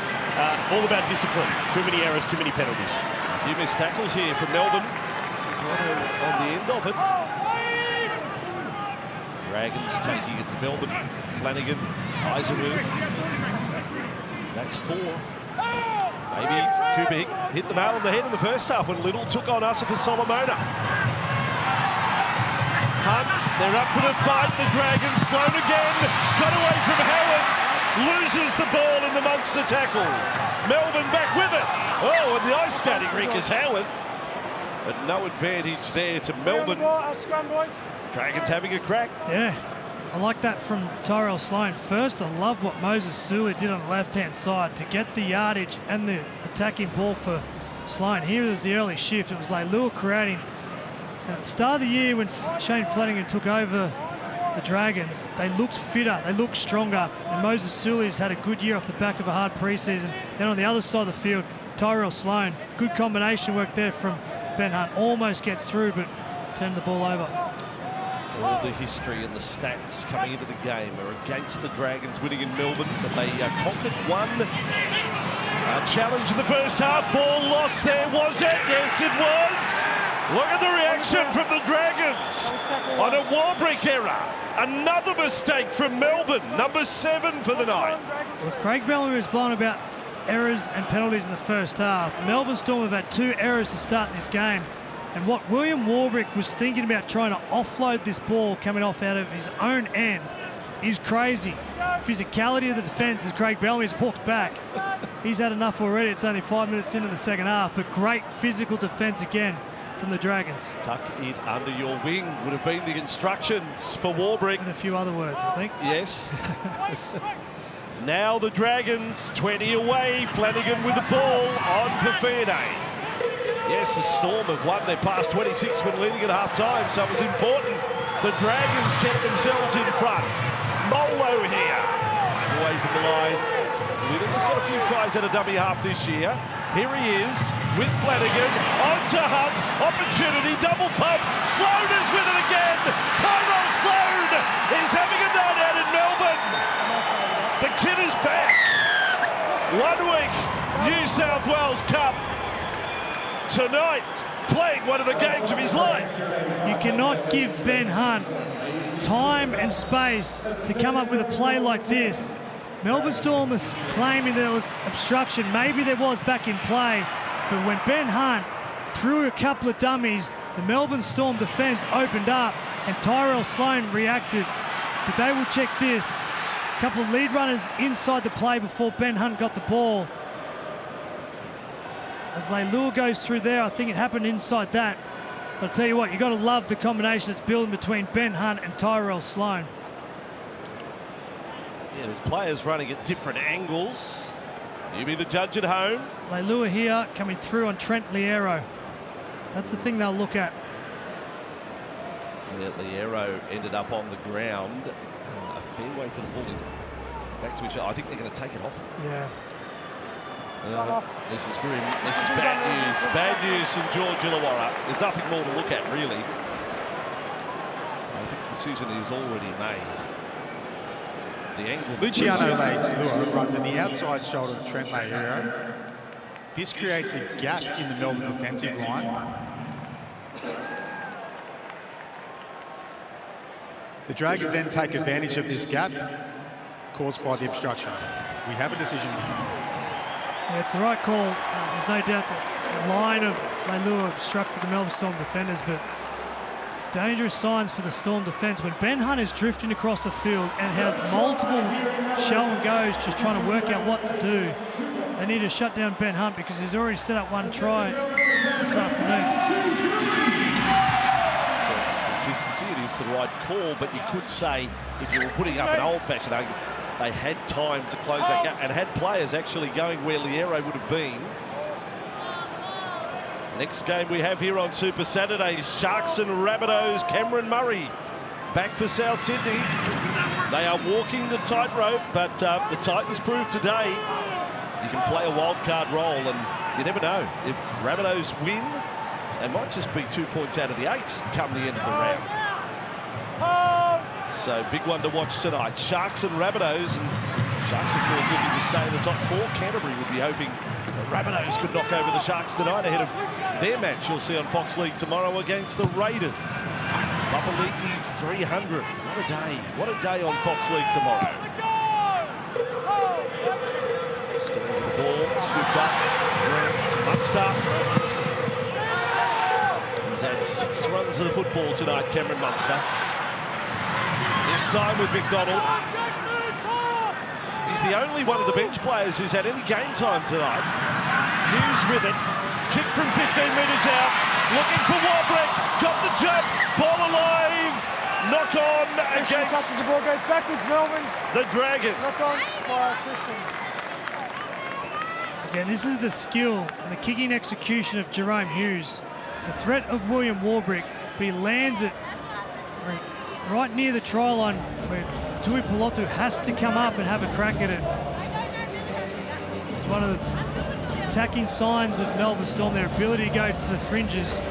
All about discipline. Too many errors, too many penalties. A few missed tackles here from Melbourne. On the end of it. Dragons taking it to Melbourne. Flanagan, Eisenhuth. That's 4. Maybe Cooper hit the nail on the head in the first half when Little took on Asifa Solomona. Hunts, they're up for the fight. The Dragons, Sloan again. Got away from Howarth. Loses the ball in the Munster tackle. Melbourne back with it. Oh, and the ice skating rink is Howarth. But no advantage there to Melbourne. Dragons having a crack. Yeah, I like that from Tyrell Sloan. First, I love what Moses Suli did on the left-hand side to get the yardage and the attacking ball for Sloan. Here was the early shift. It was like Leilua creating. And at the start of the year, when Shane Flanagan took over the Dragons, they looked fitter, they looked stronger, and Moses Suli's had a good year off the back of a hard pre-season. Then on the other side of the field, Tyrell Sloan, good combination work there from Ben Hunt. Almost gets through, but turned the ball over. All the history and the stats coming into the game are against the Dragons winning in Melbourne, but they conquered one A challenge in the first half. Ball lost there, was it? Yes, it was. Look at the reaction from the Dragons on a Warbrick error. Another mistake from Melbourne, number 7 for the night. Well, if Craig Bellamy has blown about errors and penalties in the first half, the Melbourne Storm have had 2 errors to start this game. And what William Warbrick was thinking about trying to offload this ball coming off out of his own end is crazy. Physicality of the defence as Craig Bellamy's walked back. He's had enough already. It's only 5 minutes into the second half, but great physical defence again from the Dragons. Tuck it under your wing would have been the instructions for Warbrick. With a few other words, I think. Yes. Now the Dragons 20 away. Flanagan with the ball on for Fairday. Yes, the Storm have won their past 26 when leading at half-time, so it was important. The Dragons kept themselves in front. Molo here. Away from the line. Lytton's got a few tries at a dummy half this year. Here he is with Flanagan. On to Hunt. Opportunity. Double pump. Sloan is with it again. Tyrell Sloan is having a night out in Melbourne. The kid is back. 1 week. New South Wales Cup. Tonight, playing one of the games of his life. You cannot give Ben Hunt time and space to come up with a play like this. Melbourne Storm is claiming there was obstruction. Maybe there was back in play, but when Ben Hunt threw a couple of dummies, the Melbourne Storm defence opened up and Tyrell Sloan reacted. But they will check this. A couple of lead runners inside the play before Ben Hunt got the ball. As Leilua goes through there, I think it happened inside that. But I'll tell you what, you've got to love the combination that's building between Ben Hunt and Tyrell Sloan. Yeah, there's players running at different angles. You be the judge at home. Leilua here coming through on Trent Liero. That's the thing they'll look at. Yeah, Liero ended up on the ground. A fair way for the ball back to each other. I think they're going to take it off. Yeah. This is grim. This is bad news. Bad news from George Illawarra. There's nothing more to look at, really. I think the decision is already made. The angle. Luciano Leilua runs on the outside shoulder of Trent Liero. This creates a gap in the Melbourne defensive line. The Dragons then take advantage of this gap caused by the obstruction. We have a decision. Yeah, it's the right call. There's no doubt that the line of Leilua obstructed the Melbourne Storm defenders, but dangerous signs for the Storm defence. When Ben Hunt is drifting across the field and has multiple show and goes just trying to work out what to do, they need to shut down Ben Hunt because he's already set up 1 try this afternoon. Consistency, it is the right call, but you could say if you were putting up an old-fashioned argument, they had time to close that gap and had players actually going where Liero would have been. Next game we have here on Super Saturday, Sharks and Rabbitohs. Cameron Murray back for South Sydney. They are walking the tightrope, but the Titans proved today you can play a wild card role, and you never know. If Rabbitohs win, they might just be 2 points out of the 8 come the end of the round. So big one to watch tonight. Sharks and Rabbitohs, and Sharks of course looking to stay in the top 4. Canterbury would be hoping that Rabbitohs could knock over the Sharks tonight ahead of their match you'll see on Fox League tomorrow against the Raiders. Papa League's 300th. What a day. What a day on Fox League tomorrow. Still with the ball, scooped up. Munster. He's had 6 runs of the football tonight, Cameron Munster. This time with McDonald. He's the only one of the bench players who's had any game time tonight. Hughes with it. Kick from 15 metres out. Looking for Warbrick. Got the jump. Ball alive. Knock on Christian against touches the ball, goes backwards, Melbourne. the Dragons. Knock on by Christian. Again, this is the skill and the kicking execution of Jerome Hughes. The threat of William Warbrick, but he lands it right near the try line where Tui Pelotu has to come up and have a crack at it. It's one of the attacking signs of Melbourne Storm, their ability to go to the fringes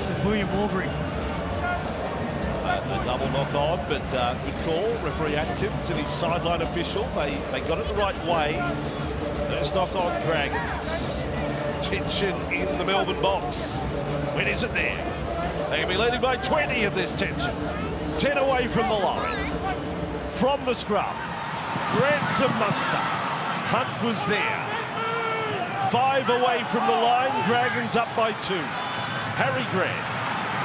with William Warbrick. The double knock on, but good call. Referee Atkins and his sideline official, they got it the right way. First knock on Dragons. Tension in the Melbourne box. When is it there? They can be leading by 20 of this tension. 10 away from the line. From the scrum. Grant to Munster. Hunt was there. 5 away from the line. Dragons up by 2. Harry Grant.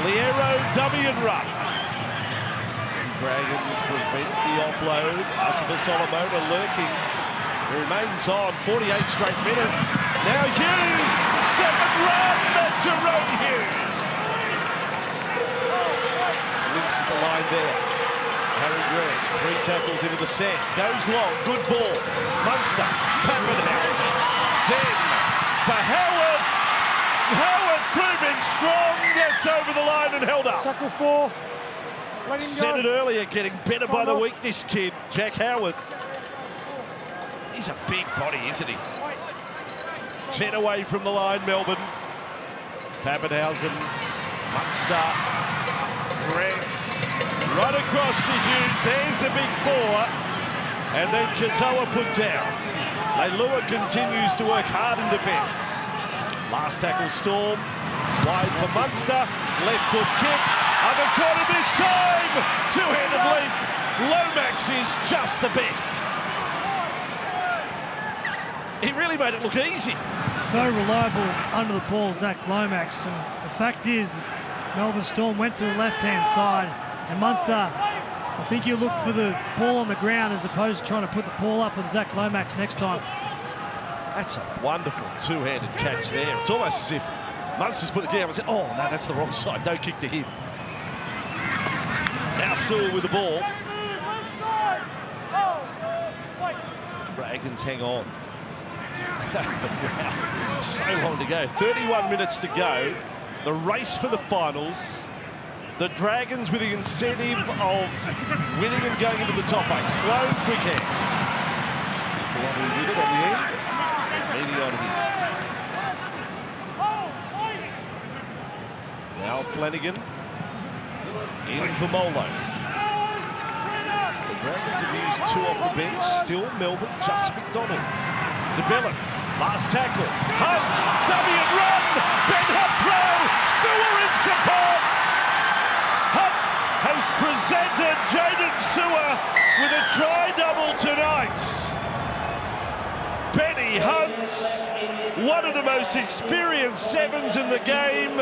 Liero, dummy and run. Dragons prevent the offload. Asifa Solomona lurking. He remains on 48 straight minutes. Now Hughes, step and run, Jerome Hughes. Limps at the line there. Harry Grant, 3 tackles into the set. Goes long, good ball. Munster, Pappenhausen. Then for Howarth. Howarth proving strong, gets over the line and held up. Tackle 4. Said it earlier, getting better by the week, this kid, Jack Howarth. He's a big body, isn't he? 10 away from the line, Melbourne. Pappenhausen, Munster, Grant, right across to Hughes. There's the big 4. And then Katoa put down. Leilua continues to work hard in defence. Last tackle, Storm. Wide for Munster. Left foot kick. Undercaught this time. Two-handed leap. Lomax is just the best. He really made it look easy. So reliable under the ball, Zach Lomax. And the fact is, Melbourne Storm went to the left-hand side. And Munster, I think you look for the ball on the ground as opposed to trying to put the ball up on Zach Lomax next time. That's a wonderful two-handed catch there. It's almost as if Munster's put the gear up and said, oh, no, that's the wrong side. No kick to him. Now Sewell with the ball. Dragons hang on. So long to go. 31 minutes to go. The race for the finals. The Dragons with the incentive of winning and going into the top 8. Sloan, quick hands. With it on the end. Medion here. Now Flanagan. In for Molo. The Dragons have used 2 off the bench. Still Melbourne, just McDonald. DeBellin, last tackle. Hunt, dummy and run. Ben Hunt throw. Sewer in support. Hunt has presented Jaden Sewer with a try double tonight. Benny Hunt, one of the most experienced 7s in the game,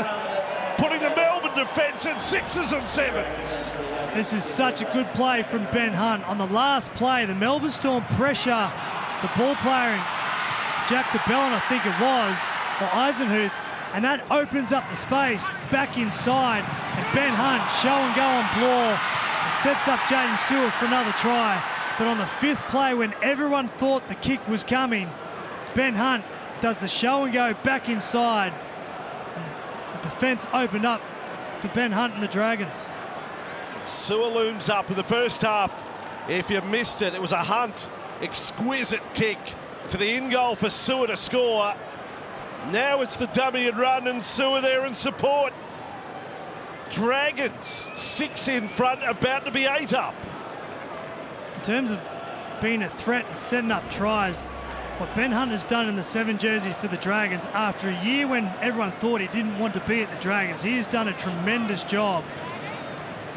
putting the Melbourne defence at 6s and 7s. This is such a good play from Ben Hunt. On the last play, the Melbourne Storm pressure the ball player, Jack DeBellin, I think it was, or Eisenhuth, and that opens up the space back inside, and Ben Hunt show and go on Bloor and sets up Jaden Sewer for another try. But on the 5th play, when everyone thought the kick was coming, Ben Hunt does the show and go back inside. And the defence opened up for Ben Hunt and the Dragons. Sewer looms up in the first half. If you missed it, it was a Hunt exquisite kick to the in goal for Sewer to score. Now it's the dummy and run, and Sewer there in support. Dragons 6 in front, about to be 8 up. In terms of being a threat and setting up tries, what Ben Hunt has done in the 7 jersey for the Dragons after a year when everyone thought he didn't want to be at the Dragons, he has done a tremendous job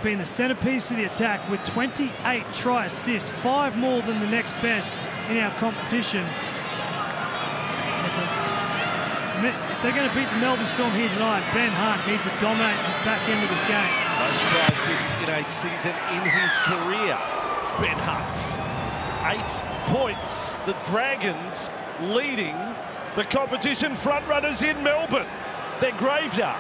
being the centrepiece of the attack with 28 try assists, 5 more than the next best in our competition. If they're going to beat the Melbourne Storm here tonight, Ben Hunt needs to dominate his back end of this game. Most try assists in a season in his career. Ben Hunt's 8 points. The Dragons leading the competition frontrunners in Melbourne. Their graveyard.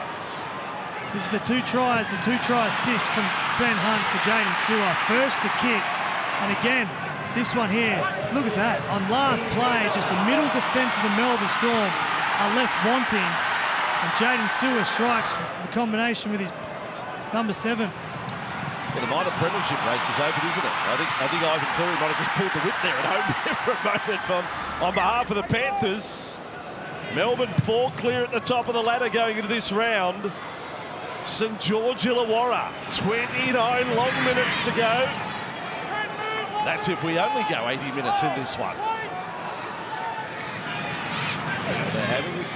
This is the 2 tries, the 2 try assists from Ben Hunt for Jaden Sewer. First the kick, and again, this one here, look at that. On last play, just the middle defence of the Melbourne Storm are left wanting, and Jaden Sewer strikes the combination with his number 7. Well, the minor premiership race is open, isn't it? I think Ivan Cleary might have just pulled the whip there at home there for a moment on behalf of the Panthers. Melbourne 4 clear at the top of the ladder going into this round. St George Illawarra, 29 long minutes to go. That's if we only go 80 minutes in this one.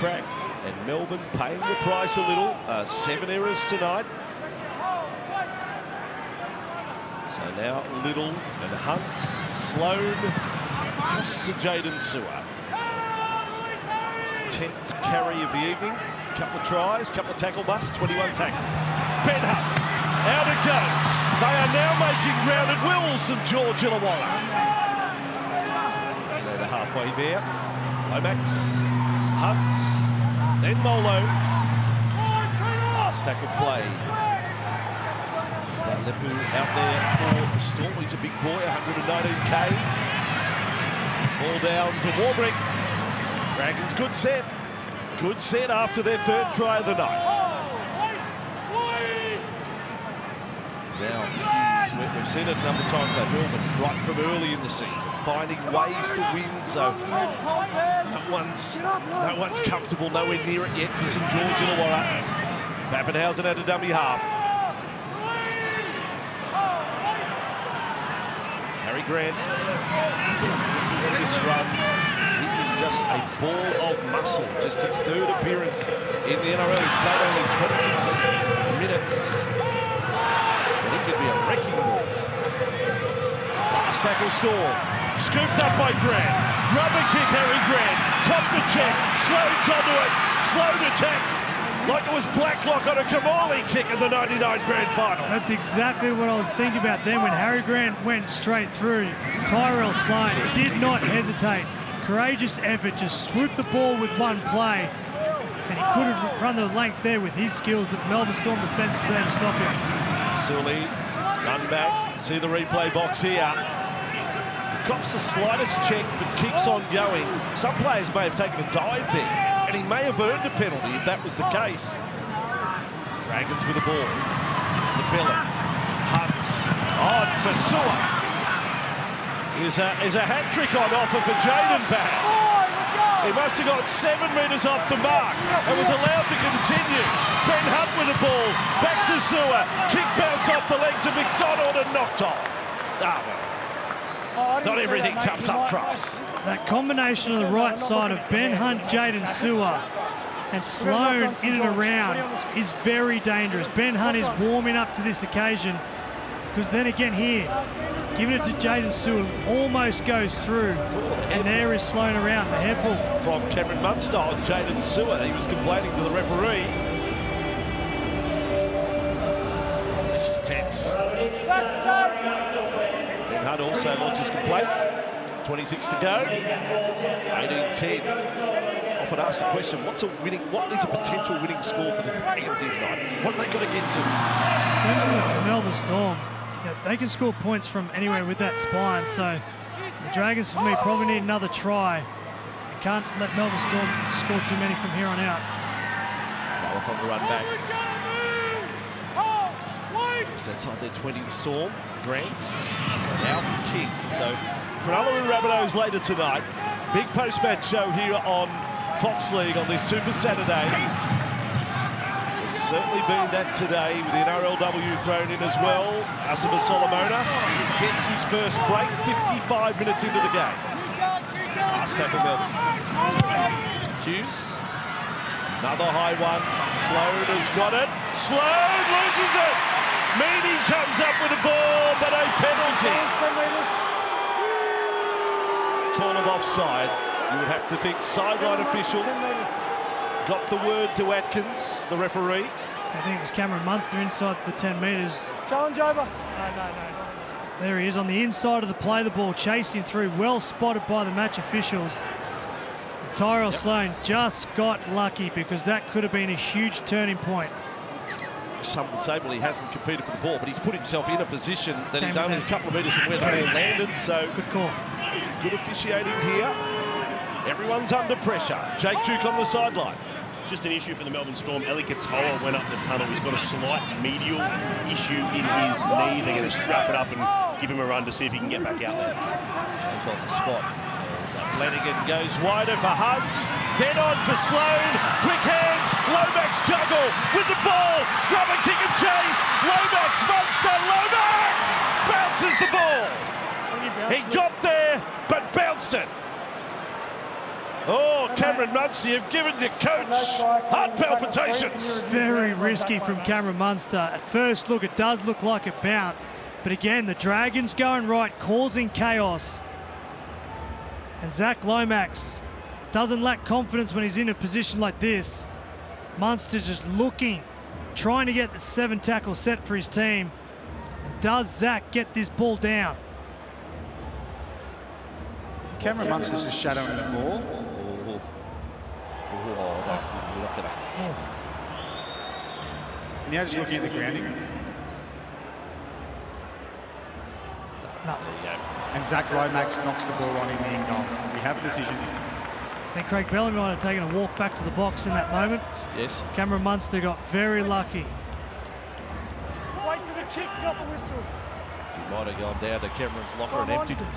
crack. And Melbourne paying the price a little. 7 errors tonight. So now Little and Hunts, Sloan, cross to Jaden Sewer. 10th carry of the evening. Couple of tries, couple of tackle busts, 21 tackles. Ben Hunt, out it goes. They are now making rounded will, St George Illawarra. They're halfway there. Lomax, Hunts, then Molo. Last tackle play. Lepu out there for the Storm. He's a big boy, 119k. Ball down to Warbrick. Dragons, good set. Good set after their 3rd try of the night. Now Hughes, we've seen it a number of times at Melbourne, right from early in the season, finding ways to win. So no one's comfortable, nowhere near it yet for St George Illawarra. Pappenhausen at a dummy half. Harry Grant, this run, he is just a ball of muscle. Just his 3rd appearance in the NRL. He's played only 26 minutes. And he could be a wrecking ball. Last tackle Storm, scooped up by Grant. Rubber kick, Harry Grant. Cop the check, Sloan's onto it. Sloan attacks like it was Blacklock on a Kamali kick in the 99 grand final. That's exactly what I was thinking about then when Harry Grant went straight through. Tyrell Sloan did not hesitate. Courageous effort, just swooped the ball with one play. And he could have run the length there with his skills, but Melbourne Storm defence was there to stop him. Sully, run back, see the replay box here. Cops the slightest check, but keeps on going. Some players may have taken a dive there. And he may have earned a penalty if that was the case. Dragons with the ball. LeBellin. Hunts. On for Sewer. Is a hat-trick on offer for Jaden, perhaps. He must have got 7 metres off the mark and was allowed to continue. Ben Hunt with the ball. Back to Sewer. Kick bounce off the legs of McDonald and knocked off. Not everything comes up props. That combination on the right side of Ben Hunt, Jaden Sewer, and Sloan in and around is very dangerous. Ben Hunt is warming up to this occasion because then again here, giving it to Jaden Sewer, almost goes through. And there is Sloan around, the hair pull. From Cameron Munster on Jaden Sewer. He was complaining to the referee. This is tense. Ben Hunt also lodges complaint. 26 to go. 18-10. Often asked the question, what is a potential winning score for the Dragons tonight? What have they got to get to? In terms of the Melbourne Storm, they can score points from anywhere with that spine. So the Dragons, for me, probably need another try. You can't let Melbourne Storm score too many from here on out. Off on the run back. Just outside their 20, the Storm. Grants. Now for King. So Cronulla and Rabbitohs later tonight. Big post-match show here on Fox League on this Super Saturday. It's certainly been that today with the NRLW thrown in as well. Asava Solomona gets his first break 55 minutes into the game. Last tackle Melbourne. Hughes. Another high one. Sloan has got it. Sloan loses it. Meany comes up with the ball, but a penalty. Call of offside. You would have to think sideline official got the word to Atkins, the referee. I think it was Cameron Munster inside the 10 metres. Challenge over. No. There he is on the inside of the play, the ball chasing through, well spotted by the match officials. Tyrell Sloan just got lucky because that could have been a huge turning point. Some would say, well, he hasn't competed for the ball, but he's put himself in a position that he's only a couple of metres from where the ball landed. So good call. Good officiating here. Everyone's under pressure. Jake Duke on the sideline. Just an issue for the Melbourne Storm. Eli Katoa went up the tunnel. He's got a slight medial issue in his knee. They're going to strap it up and give him a run to see if he can get back out there. Jake on the spot. So Flanagan goes wider for Hunt. Then on for Sloan. Quick hands. Lomax juggle with the ball. Rubber kick and chase. Lomax, Munster. Lomax bounces the ball. He got there, but bounced it. Oh, Cameron Munster, you've given your coach heart palpitations. Very risky from Cameron Munster. At first look, it does look like it bounced. But again, the Dragons going right, causing chaos. And Zach Lomax doesn't lack confidence when he's in a position like this. Munster just looking, trying to get the 7 tackle set for his team. Does Zach get this ball down? Cameron Munster's just shadowing the ball. Look at that. Now just looking at the grounding. No. There you go. And Zach Lomax knocks the ball on in the end goal. We have a decision. And Craig Bellamy might have taken a walk back to the box in that moment. Yes. Cameron Munster got very lucky. Wait for the kick, not the whistle. He might have gone down to Cameron's locker and emptied it.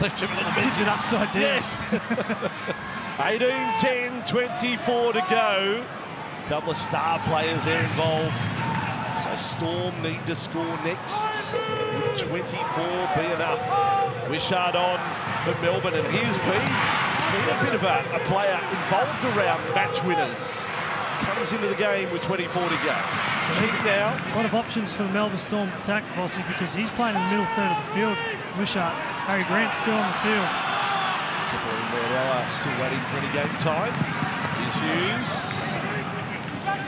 Left him a little bit. Tipped it upside down. Yes. 18-10, 24 to go. A couple of star players there involved. So Storm need to score next. Would 24 be enough? Wishart on for Melbourne, and here's been a bit of a player involved around match winners. Comes into the game with 24 to go. So there's now. a lot of options for the Melbourne Storm attack, Vossi, because he's playing in the middle third of the field. Wishart, Harry Grant still on the field. Still waiting for any game time. Here's Hughes.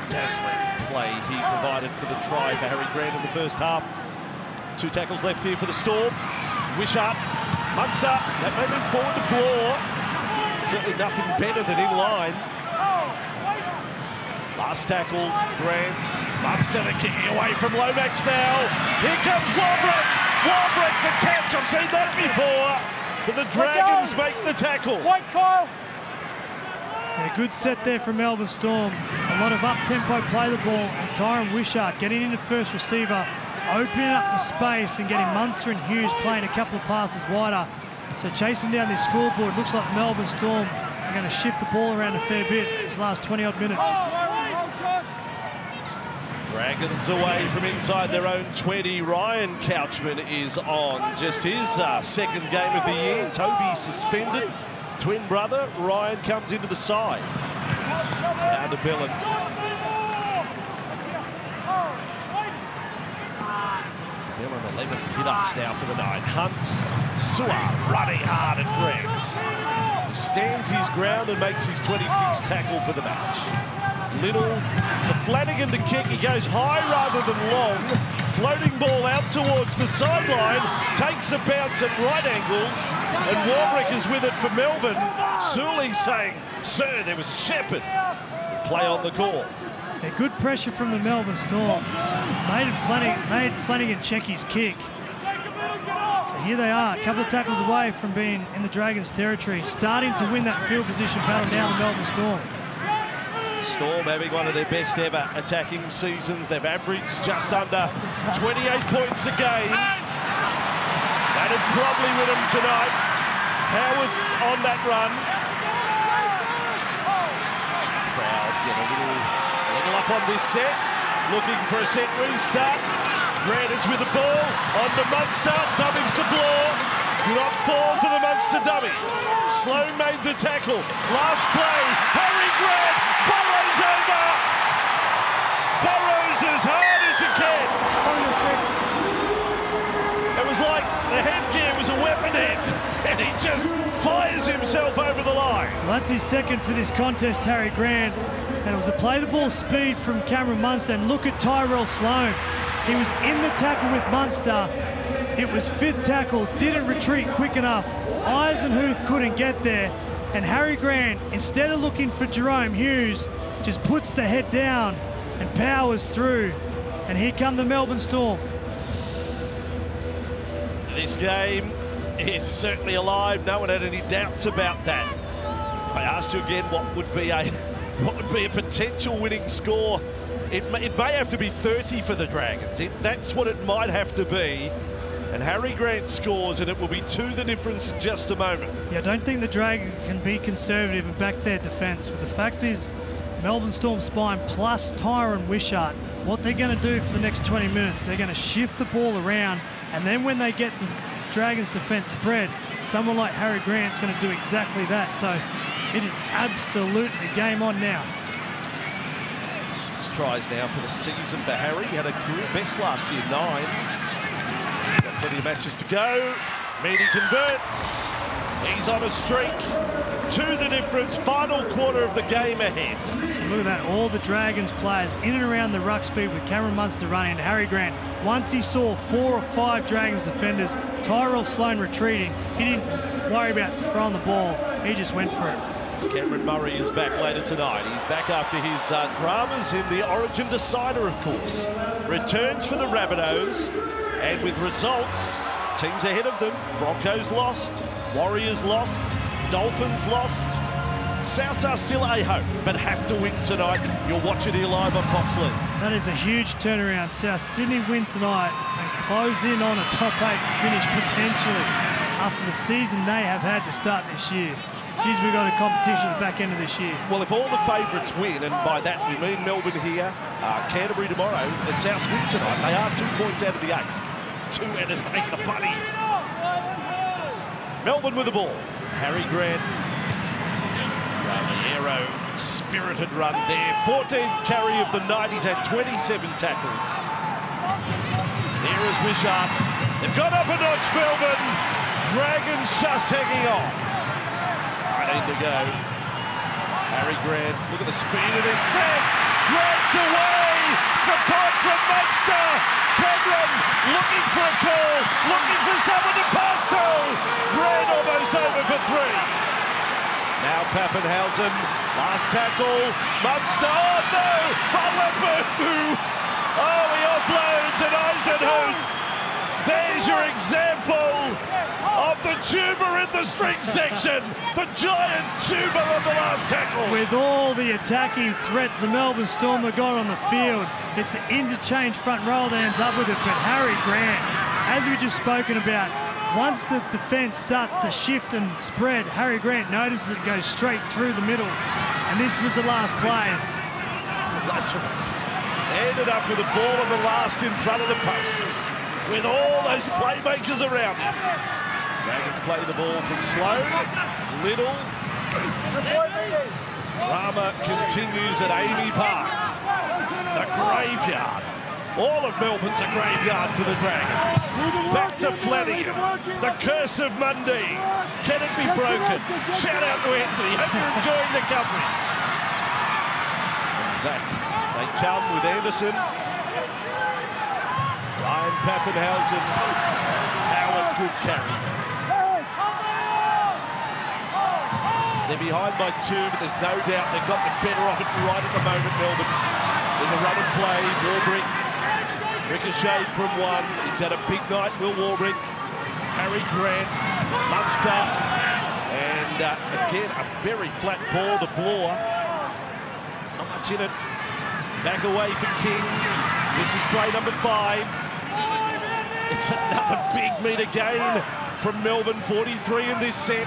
Dazzling play he provided for the try for Harry Grant in the first half. 2 tackles left here for the Storm. Wishart, Munster, that may move forward to Bloor. Certainly nothing better than in line. Last tackle, Grant. Munster, they're kicking away from Lomax now. Here comes Warbrick. Warbrick for catch. I've seen that before. But the Dragons make the tackle. Wait, Kyle. A good set there from Melbourne Storm. A lot of up-tempo play the ball. And Tyron Wishart getting into first receiver, opening up the space and getting Munster and Hughes playing a couple of passes wider. So chasing down this scoreboard. Looks like Melbourne Storm are going to shift the ball around a fair bit these last 20-odd minutes. Dragons away from inside their own 20. Ryan Couchman is on just his second game of the year. Toby suspended. Twin brother, Ryan comes into the side. Now to Billen. Billen 11 hit-ups now for the 9. Hunt, Suar running hard at Grant. Who stands his ground and makes his 26th tackle for the match. Little to Flanagan to kick. He goes high rather than long. Floating ball out towards the sideline. Takes a bounce at right angles. And Warbrick is with it for Melbourne. Sully saying, "Sir, there was a shepherd." Play on the call. Yeah, good pressure from the Melbourne Storm. Made Flanagan check his kick. So here they are, a couple of tackles away from being in the Dragons' territory. Starting to win that field position battle now, the Melbourne Storm. Storm having one of their best ever attacking seasons. They've averaged just under 28 points a game. That'd probably win them tonight. Howarth on that run. Crowd get a little up on this set. Looking for a set restart. Grant is with the ball. On to Munster. Dummings to Bloor. Do not fall for the Munster dummy. Sloan made the tackle. Last play. Harry Grant burrows over. Burrows as hard as he can. It was like the headgear was a weapon head, and he just fires himself over the line. Well, that's his second for this contest, Harry Grant. And it was a play-the-ball speed from Cameron Munster. And look at Tyrell Sloan. He was in the tackle with Munster. It was 5th tackle, didn't retreat quick enough. Eisenhuth couldn't get there. And Harry Grant, instead of looking for Jerome Hughes, just puts the head down and powers through. And here come the Melbourne Storm. This game is certainly alive. No one had any doubts about that. I asked you again what would be a potential winning score. It may have to be 30 for the Dragons. That's what it might have to be. And Harry Grant scores, and it will be 2 the difference in just a moment. Yeah, I don't think the Dragons can be conservative and back their defence. But the fact is, Melbourne Storm spine plus Tyron Wishart, what they're going to do for the next 20 minutes, they're going to shift the ball around, and then when they get the Dragons defence spread, someone like Harry Grant's going to do exactly that. So it is absolutely game on now. 6 tries now for the season for Harry. He had a career best last year, 9. He's got plenty of matches to go. Meany converts. He's on a streak. 2 the difference. Final quarter of the game ahead. Look at that, all the Dragons players in and around the ruck speed with Cameron Munster running. And Harry Grant, once he saw 4 or 5 Dragons defenders, Tyrell Sloan retreating, he didn't worry about throwing the ball. He just went for it. Cameron Murray is back later tonight. He's back after his dramas in the Origin Decider, of course. Returns for the Rabbitohs, and with results, teams ahead of them. Broncos lost, Warriors lost, Dolphins lost. Souths are still a hope, but have to win tonight. You'll watch it here live on Fox League. That is a huge turnaround. South Sydney win tonight and close in on a top 8 finish potentially after the season they have had to start this year. Geez, we've got a competition at the back end of this year. Well, if all the favourites win, and by that we mean Melbourne here, Canterbury tomorrow, and Souths win tonight, they are 2 points out of the 8. 2 out of the 8, the Bunnies. Melbourne with the ball. Harry Grant. Arrow, spirited run there. 14th carry of the night. He's had 27 tackles. There is Wishart. They've gone up a notch, Melbourne. Dragons just hanging on. 19 to go. Harry Grant, look at the speed of this set. Grant's away. Support from Munster. Cameron looking for a call, looking for someone to pass to. Grant almost over for 3. Now Pappenhausen, last tackle. Munster, oh no! Valepu! Oh, he offloads and Eisenhuth. There's your example of the tuber in the string section. The giant tuber on the last tackle. With all the attacking threats the Melbourne Storm have got on the field, it's the interchange front row that ends up with it. But Harry Grant, as we just spoken about, once the defence starts to shift and spread, Harry Grant notices it goes straight through the middle. And this was the last play. Lazarus ended up with the ball on the last in front of the posts, with all those playmakers around him. Dragons play the ball from Sloan. Little. Drama continues at Amy Park. The graveyard. All of Melbourne's a graveyard for the Dragons. Back to Flanagan. The curse of Monday. Can it be broken? Shout out to Anthony. Hope you're enjoying the coverage. Back they come with Anderson. Ryan Pappenhausen. Howard, good carry. They're behind by 2, but there's no doubt they've got the better of it right at the moment, Melbourne. In the run and play, Warbrick ricocheted from 1. He's had a big night, Will Warbrick. Harry Grant, Munster, and again, a very flat ball to Bloor. Not much in it. Back away for King. This is play number 5. It's another big metre gain from Melbourne, 43 in this set.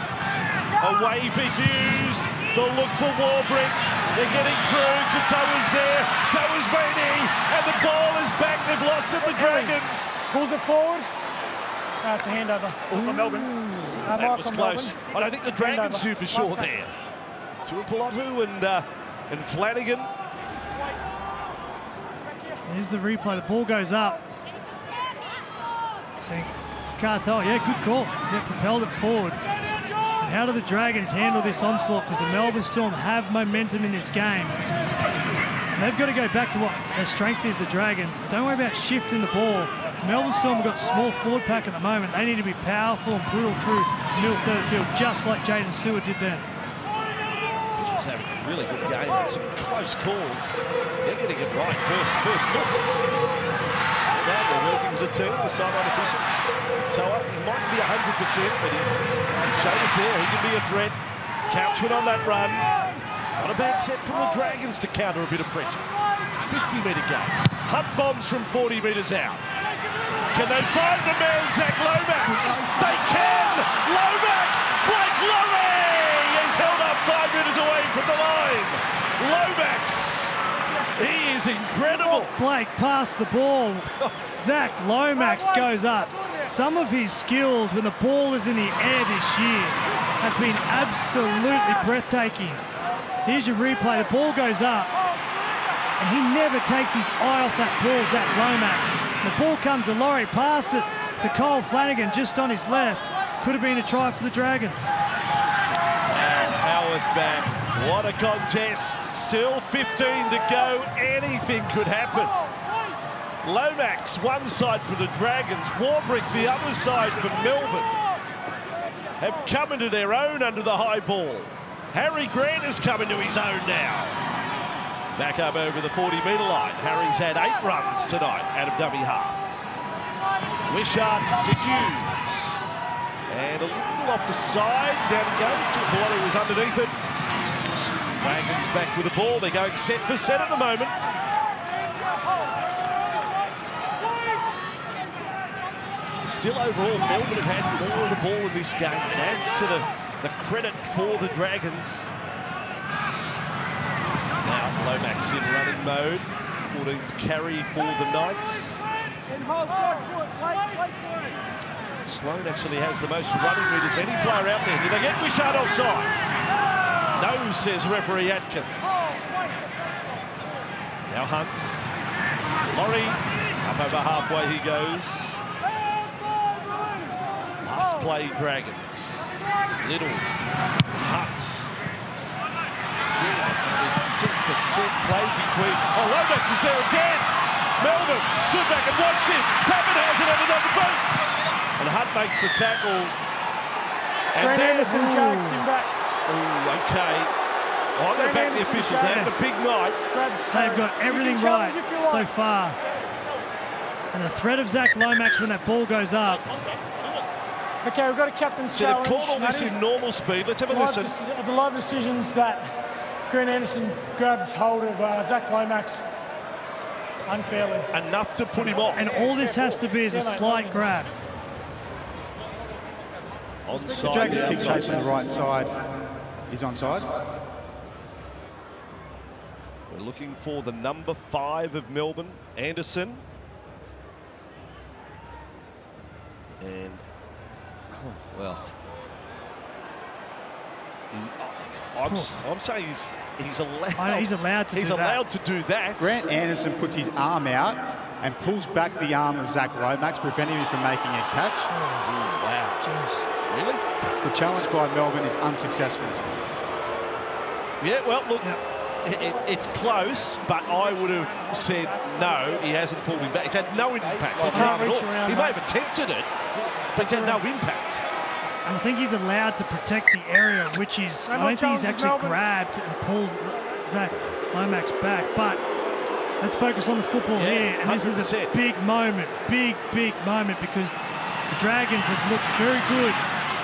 Away for Hughes, the look for Warbrick. They're getting through, Katoa's there, so is Meany, and the ball is back. They've lost it, the Dragons. Pulls it forward. It's a handover for Melbourne. That was close. I don't think the Dragons do for sure there. Tuapolotu and Flanagan. Here's the replay, the ball goes up. See, Katoa, yeah, good call. Yeah, propelled it forward. How do the Dragons handle this onslaught? Because the Melbourne Storm have momentum in this game. And they've got to go back to what their strength is, the Dragons. Don't worry about shifting the ball. Melbourne Storm have got small forward pack at the moment. They need to be powerful and brutal through the middle third of the field, just like Jaden Stewart did then. Officials having a really good game. Some close calls. They're getting it right first look. They're working as a team, the sideline officials. Toa, he might be 100%, but he showed us there. He can be a threat. Couchman on that run. Not a bad set from the Dragons to counter a bit of pressure. 50-metre game. Hunt bombs from 40 metres out. Can they find the man, Zach Lomax? They can! Lomax! Blake Lowry is held up 5 metres away from the line. Lomax! He is incredible. Blake passed the ball. Zach Lomax goes up. some of his skills when the ball is in the air this year have been absolutely breathtaking. Here's your replay. The ball goes up, and he never takes his eye off that ball, Zach Lomax. The ball comes to Laurie, pass it to Cole Flanagan just on his left. Could have been a try for the Dragons. And Howarth back. What a contest. Still 15 to go. Anything could happen. Lomax one side for the Dragons. Warbrick the other side for Melbourne. Have come into their own under the high ball. Harry Grant has come into his own now. Back up over the 40-metre line. Harry's had 8 runs tonight out of dummy half. Wishart to Hughes. And a little off the side. Down it goes. Water was underneath it. Dragons back with the ball. They're going set for set at the moment. Still overall, Melbourne have had more of the ball in this game. It adds to the credit for the Dragons. Now Lomax in running mode. 14th carry for the Knights. Sloan actually has the most running meters of any player out there. Do they get Wishart offside? No, says referee Atkins. Now Hunt. Laurie, up over halfway he goes. Last play, Dragons. Little. Hunt. It's set for set play between. Oh, Lomax is there again. Melbourne stood back and watched him. Pappenhausen had it on the boots. And Hunt makes the tackle. And Grant Anderson jags him back. Oh, okay. Oh, they're back the officials. They had a big night. They've got everything right so far. And the threat of Zach Lomax when that ball goes up. Okay, we've got a captain's So challenge. they've called all this in normal speed. Let's have a listen. The live decisions that Grant Anderson grabs hold of Zach Lomax unfairly. Enough to put him off. And all this has to be is a slight grab. Onside. The Dragons keep chasing the right side. He's onside. We're looking for the number 5 of Melbourne, Anderson. And, oh, well, I'm saying he's allowed. I know, he's allowed to. He's do allowed that. to do that. Grant Anderson puts his arm out and pulls back the arm of Zach Lomax, preventing him from making a catch. Ooh, wow. Jeez. Really? The challenge by Melbourne is unsuccessful. Yeah, well, look, Yep. it's close, but I would have said no, he hasn't pulled him back. He's had no impact on the arm at reach all. around, He may mate. have attempted it, but he's had no impact. And I think he's allowed to protect the area, which is, I don't think he's actually grabbed and pulled Zach Lomax back. But let's focus on the football here. And this is a 100%. big moment, big moment, because the Dragons have looked very good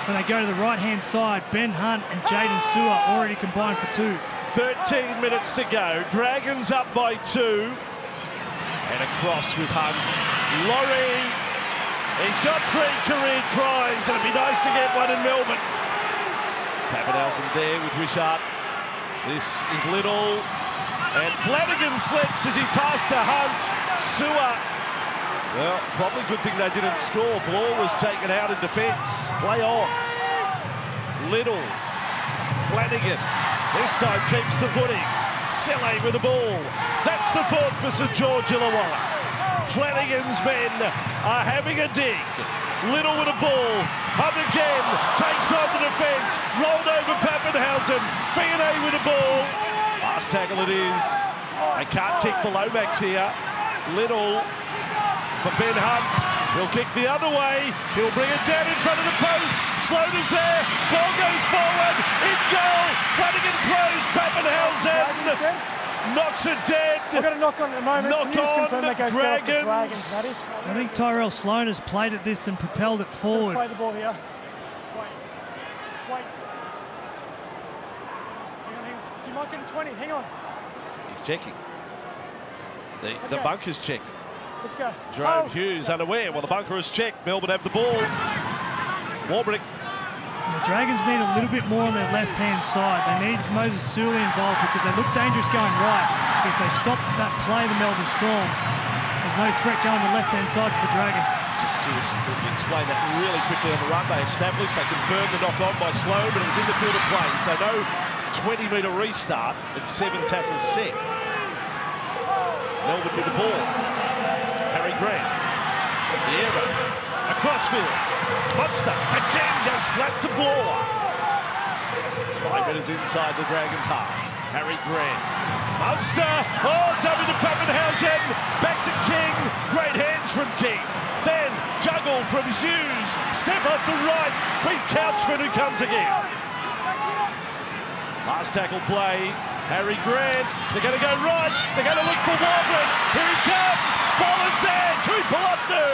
when they go to the right-hand side. Ben Hunt and Jaden Sewer already combined for 2. 13 minutes to go. Dragons up by 2. And across with Hunt. Laurie. He's got 3 career tries, and it'd be nice to get one in Melbourne. Pappenhausen there with Wishart. This is Little. And Flanagan slips as he passed to Hunt. Sewer. Well, probably good thing they didn't score. Bloor was taken out in defence. Play on. Little. Flanagan. This time keeps the footing. Selle with the ball. That's the 4th for St George Illawarra. Flanagan's men are having a dig. Little with a ball. Hunt again. Takes on the defence. Rolled over Pappenhausen. Fionney with a ball. Last tackle it is. They can't kick for Lomax here. Little for Ben Hunt. He'll kick the other way. He'll bring it down in front of the post. Sloan is there. Ball goes forward. In goal. Flanagan closed. Pappenhausen knocks it dead. We've got a knock on at the moment. Knock Can you just on confirm that goes down to the Dragons, that is? I think Tyrell Sloan has played at this and propelled it forward. Play the ball here. Wait. Hang on. You might get a 20. Hang on. He's checking. The bunker's checking. Let's go. Jerome Hughes unaware. Well, the bunker is checked. Melbourne have the ball. Warbrick. The Dragons need a little bit more on their left-hand side. They need Moses Suli involved because they look dangerous going right. If they stop that play, the Melbourne Storm, There's no threat going to the left-hand side for the Dragons. Just to explain that really quickly on the run, they established, they confirmed the knock-on by Sloan, but it was in the field of play, so no 20-metre restart, but 7 tackles set. Melbourne with the ball. Harry Grant. The error. Across field. Munster again goes flat to Blore. 5 metres inside the Dragons' half. Harry Grant. Munster. Oh, W to Pappenhausen. Back to King. Great hands from King. Then juggle from Hughes. Step off the right. Beat Couchman, who comes again. Last tackle play. Harry Grant. They're going to go right. They're going to look for Warbrick. Here he comes. Ball is there. Tuipolatu.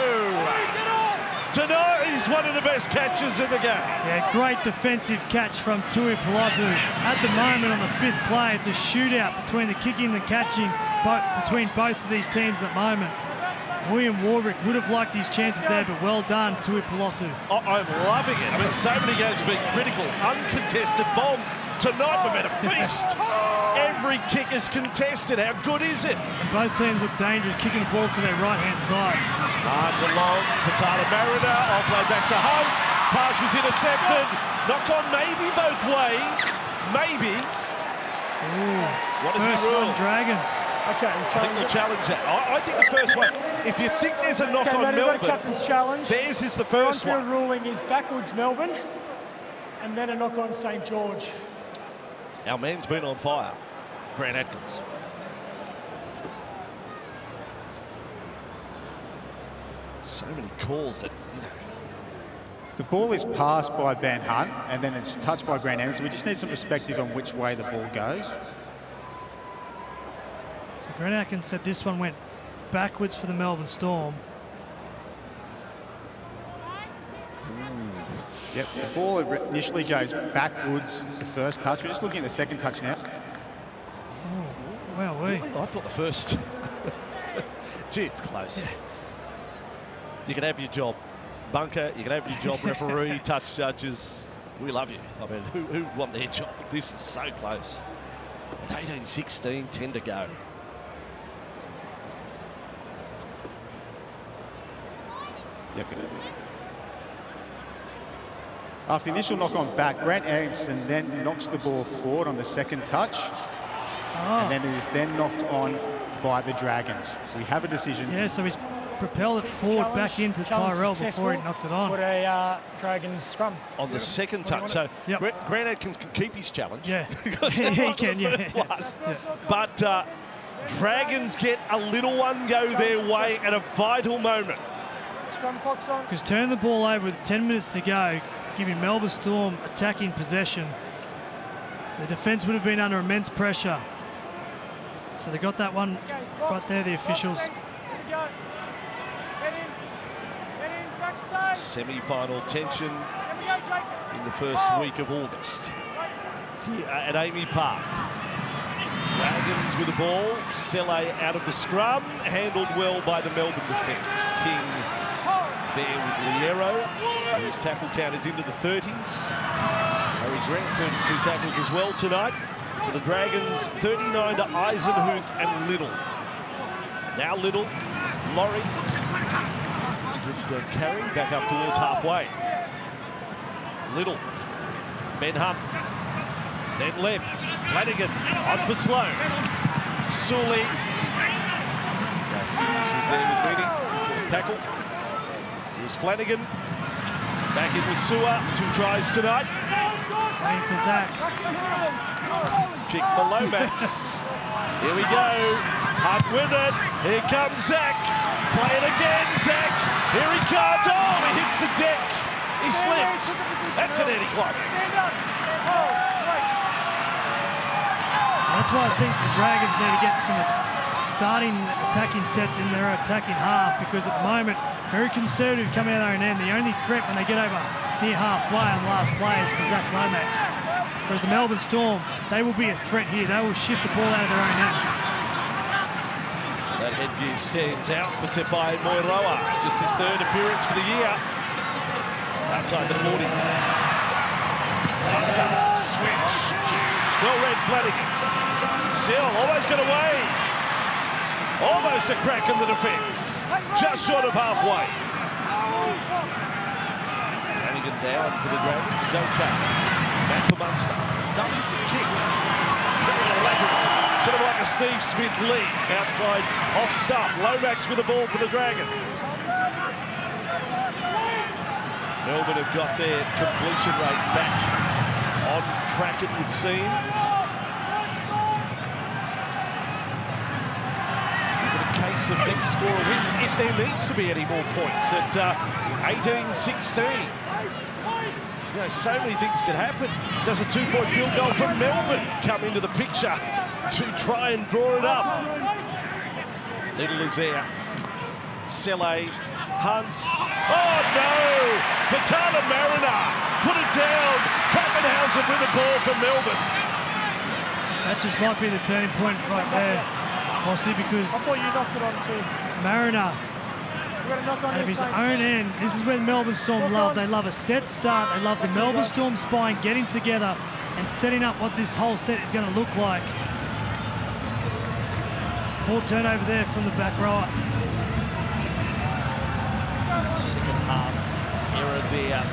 Denies one of the best catches in the game. Yeah, great defensive catch from Tuipolatu. At the moment on the 5th play, it's a shootout between the kicking and catching between both of these teams at the moment. William Warbrick would have liked his chances there, but well done, Tuipolatu. I'm loving it. I mean, so many games have been critical. Uncontested bombs. Tonight we've had a feast. Every kick is contested. How good is it? And both teams look dangerous, kicking the ball to their right-hand side. Long for Tyler Mariner. Offload back to Hunt. Pass was intercepted. Knock on maybe both ways. Maybe. Ooh. What is First the rule? one, Dragons. Okay, I think we'll challenge that. I think the first one, if you think there's a knock on Melbourne, captain's challenge. theirs is the first On-field one. ruling is backwards Melbourne, and then a knock on St George. Our man's been on fire. Grant Atkins. So many calls that, you know. The ball is passed by Ben Hunt, and then it's touched by Grant Anderson. We just need some perspective on which way the ball goes. So Grant Atkins said this one went backwards for the Melbourne Storm. Yep, the ball initially goes backwards the first touch. We're just looking at the second touch now. Oh, well, we. I thought the first. Gee, it's close. Yeah. You can have your job, bunker. You can have your job, referee, touch judges. We love you. I mean, who want their job? This is so close. At 18-16, 10 to go. Yep. After the initial knock on back, Grant Anderson then knocks the ball forward on the second touch. And then it is then knocked on by the Dragons. We have a decision. Yeah, so he's propelled it forward back into Tyrell before he knocked it on. What a Dragons scrum. On the second touch. So Yep. Grant Atkins can keep his challenge. Yeah, Because he that was can, the yeah. first one. But Dragons get a little one go their way at a vital moment. Scrum clock's on. Because turn the ball over with 10 minutes to go, giving Melbourne Storm attacking possession. The defence would have been under immense pressure. So they got that one right there, the officials. Semi-final tension in the first week of August here at Amy Park. Dragons with the ball. Selle out of the scrum. Handled well by the Melbourne defence. King there with Liero, whose tackle count is into the 30s. Harry Grant, 32 tackles as well tonight. For the Dragons, 39 to Eisenhuth and Little. Now Little, Laurie, with carry back up towards halfway. Little, Ben Hunt, then left, Flanagan on for Sloan. Sully, Hughes was there with Meany, fourth tackle. Here's Flanagan, back in with Sewer, 2 tries tonight. Waiting for Zach. Kick for Lomax. Here we go. Hunt with it. Here comes Zach. Play it again, Zach. Here he comes. Oh, he hits the deck. He slipped. That's an anti-climax. That's why I think the Dragons need to get some starting attacking sets in their attacking half, because at the moment, very conservative coming out of their own end. The only threat when they get over near halfway on the last play is for Zach Lomax. Whereas the Melbourne Storm, they will be a threat here. They will shift the ball out of their own end. That headgear stands out for Tepai Moiroa. Just his 3rd appearance for the year. Outside the 40. Munster, switch. Hughes, well read Flanagan. Still, almost got away. Almost a crack in the defence. Just short of halfway. Flanagan down for the Dragons. He's okay. Back for Munster. Dummies the kick. Very elaborate. Sort of like a Steve Smith lead. Outside, off stump. Lomax with the ball for the Dragons. Melbourne have got their completion rate back on track, it would seem. Is it a case of next score wins if there needs to be any more points at 18-16? You know, so many things could happen. Does a 2-point field goal from Melbourne come into the picture to try and draw it up? Little is there. Selle, Hunts. Oh no! Fatala Mariner put it down. Pappenhausen with the ball for Melbourne. That just might be the turning point right there, Mossy, because I thought you knocked it on too. Mariner, We've got to knock on out of your his Saints. own end, this is where the Melbourne Storm love. They love a set start. They love the Melbourne Storm spine getting together and setting up what this whole set is going to look like. Poor turnover there from the back rower. Second half error there.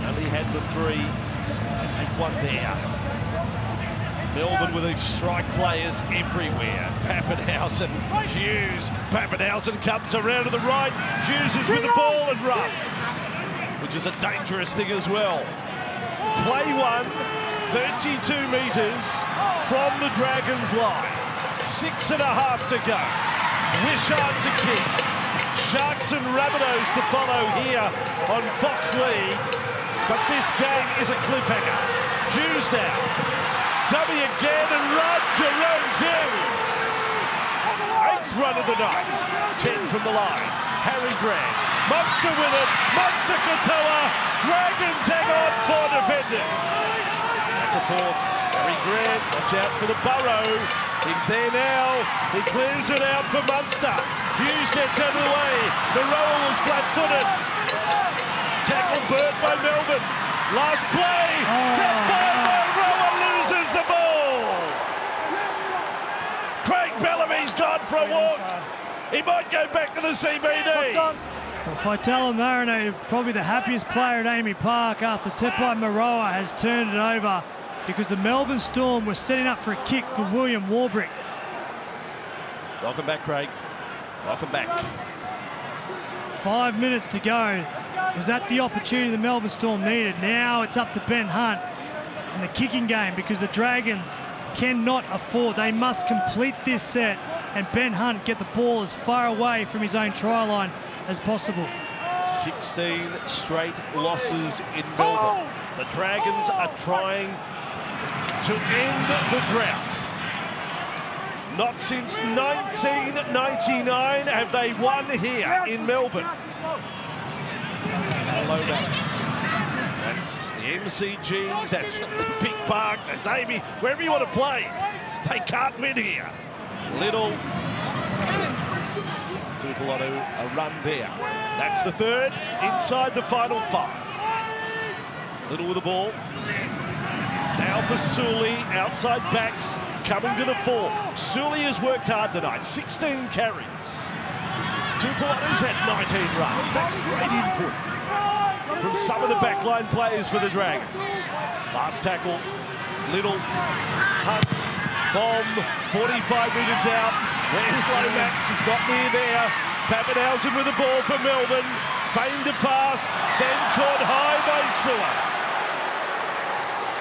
Only had the 3 and make one there. Melbourne with these strike players everywhere. Pappenhausen, Hughes. Pappenhausen comes around to the right. Hughes is with the ball and runs, which is a dangerous thing as well. Play one, 32 metres from the Dragons line. 6.5 to go. Wishart to kick. Sharks and Rabbitohs to follow here on Fox League. But this game is a cliffhanger. Hughes down. Dummy again and run, Jerome Hughes. 8th run of the night. 10 from the line. Harry Grant. Munster with it. Munster Katoa. Dragons hang on for defenders. That's a 4th. Harry Grant, watch out for the burrow. He's there now. He clears it out for Munster. Hughes gets out of the way. Maroa was flat-footed. Tackle burnt by Melbourne. Last play. Tapped by Maroa, loses the ball. Craig Bellamy's gone for a walk. He might go back to the CBD. Well, Fatala Mariner, probably the happiest player at Amy Park after Tepai Maroa has turned it over because the Melbourne Storm was setting up for a kick for William Warbrick. Welcome back, Craig. Welcome back. 5 minutes to go. Was that the opportunity the Melbourne Storm needed? Now it's up to Ben Hunt and the kicking game because the Dragons cannot afford. They must complete this set and Ben Hunt get the ball as far away from his own try line as possible. 16 straight losses in Melbourne. The Dragons are trying to end the drought. Not since 1999 have they won here in Melbourne. Lomax. That's the MCG, that's Olympic Park, that's Amy, wherever you want to play. They can't win here. Little. Tupolotto, a run there. That's the 3rd, inside the final 5. Little with the ball. Now for Sully, outside backs, coming to the 4. Sully has worked hard tonight, 16 carries. Tupolotto's had 19 runs. That's great input from some of the backline players for the Dragons. Last tackle, Little, Hunt, bomb, 45 metres out. Where's Lomax? He's not near there. Pappenhausen with the ball for Melbourne. Feigned a pass, then caught high by Sewer.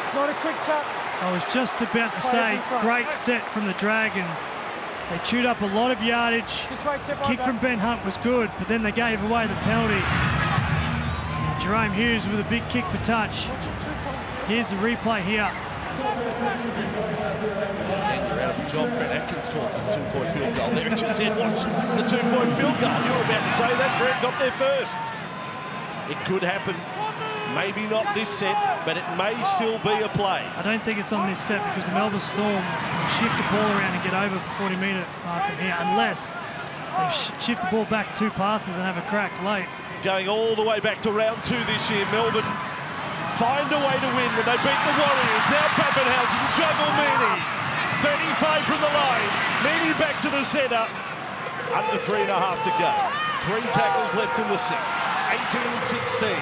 It's not a quick tap. I was just about to say, great set from the Dragons. They chewed up a lot of yardage. This way, tip Kick from Ben Hunt was good, but then they gave away the penalty. Jerome Hughes with a big kick for touch. Here's the replay here. And you're out of the job. Brett Atkins scored for the 2-point field goal there. Just said, watch the 2-point field goal. You were about to say that. Brett got there first. It could happen. Maybe not this set, but it may still be a play. I don't think it's on this set because the Melbourne Storm will shift the ball around and get over 40-metre mark from here, unless they shift the ball back 2 passes and have a crack late. Going all the way back to round 2 this year, Melbourne find a way to win when they beat the Warriors. Now Pappenhausen, juggle Meany. 35 from the line. Meany back to the centre. Under 3.5 to go. 3 tackles left in the set. 18-16.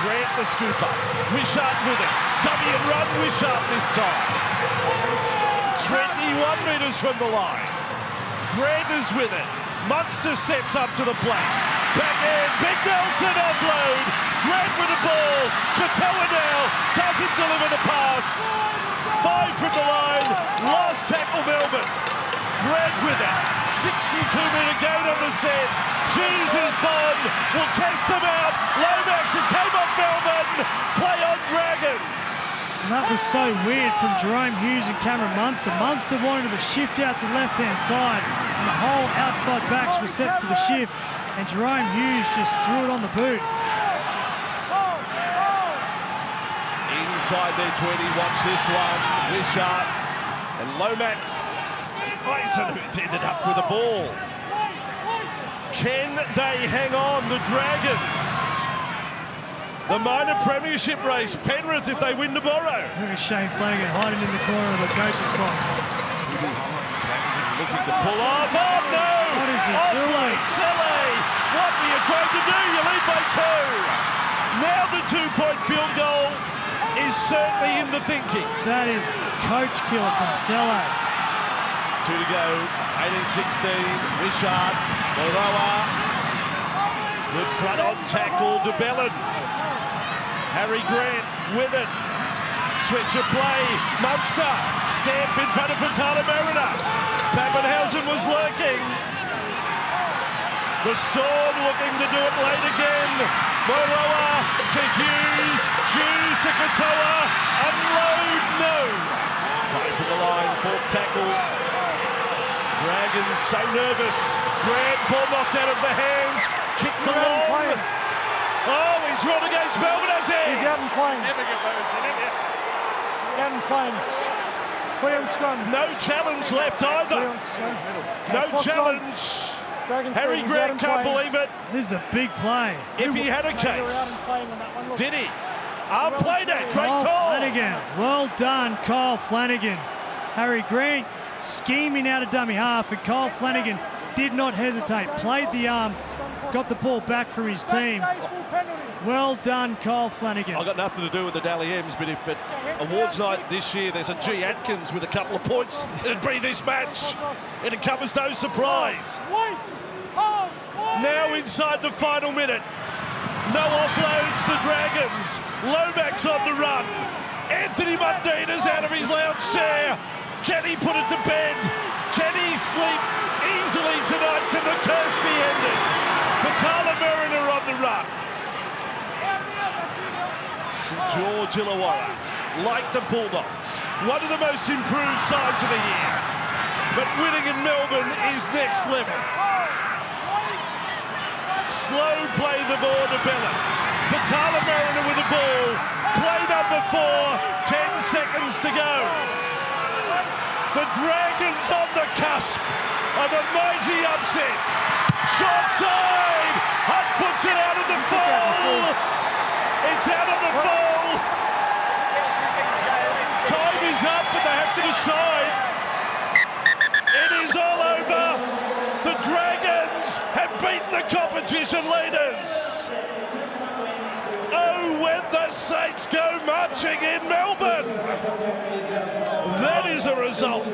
Grant the scooper. Wishart with it. Dummy and run Wishart this time. 21 metres from the line. Grant is with it. Munster steps up to the plate. Backhand, Big Nelson offload. Grant with the ball. Katoa now doesn't deliver the pass. 5 from the line. Last tackle Melbourne. Grant with it. 62-metre gain on the set. Hughes' bomb will test them out. Lomax and came off Melbourne. Play on Dragons. And that was so weird from Jerome Hughes and Cameron Munster. Munster wanted to shift out to the left-hand side, and the whole outside backs were set for the shift, and Jerome Hughes just threw it on the boot. Inside their 20, watch this one. Wishart and Lomax. Eisenhuth ended up with the ball. Can they hang on, the Dragons? The minor premiership race, Penrith if they win tomorrow. Look at Shane Flanagan hiding in the corner of the coach's box. Too behind, Flanagan looking to pull off. Oh no! What is he Offload, Sele! What were you trying to do? You lead by 2. Now the 2-point field goal is certainly in the thinking. That is coach killer from Sele. 2 to go, 18-16, Wishart, Moroa. Good front on tackle, de Bellin. Harry Grant with it. Switch of play, Munster. Stamp in front of Fatala Mariner. Pappenhausen was lurking. The Storm looking to do it late again. Moroa to Hughes. Hughes to Katoa. Unload, no. 5 from the line, 4th tackle. Dragons so nervous. Grant, ball knocked out of the hands. Kicked the long. Oh, he's run against Melbourne, has he? He's out and playing. Out and playing. Put him scrum. No challenge left either. No challenge. Harry Grant can't believe it. This is a big play. If he had a case. Did he? Played it. Great Kyle call. Flanagan. Well done, Kyle Flanagan. Harry Grant scheming out of dummy half, and Kyle Flanagan did not hesitate. Played the arm, got the ball back for his team. Well done, Kyle Flanagan. I've got nothing to do with the Dally M's, but if at awards night this year there's a G. Atkins with a couple of points, it'd be this match. It'd come as no surprise. Now inside the final minute. No offloads, the Dragons. Lomax on the run. Anthony Mundina's out of his lounge chair. Can he put it to bed? Can he sleep easily tonight? Can the curse be ended? Fatala Mariner on the run. St George Illawarra, like the Bulldogs, one of the most improved sides of the year. But winning in Melbourne is next level. Sloan play the ball to Bellin. Fatala Mariner with the ball. Play number 4, 10 seconds to go. The Dragons on the cusp of a mighty upset. Short side. Hunt puts it out of the fall. It's out of the fall. Time is up, but they have to decide. It is all over. The Dragons have beaten the competition leaders. Oh, when the Saints go marching in Melbourne. That is a result.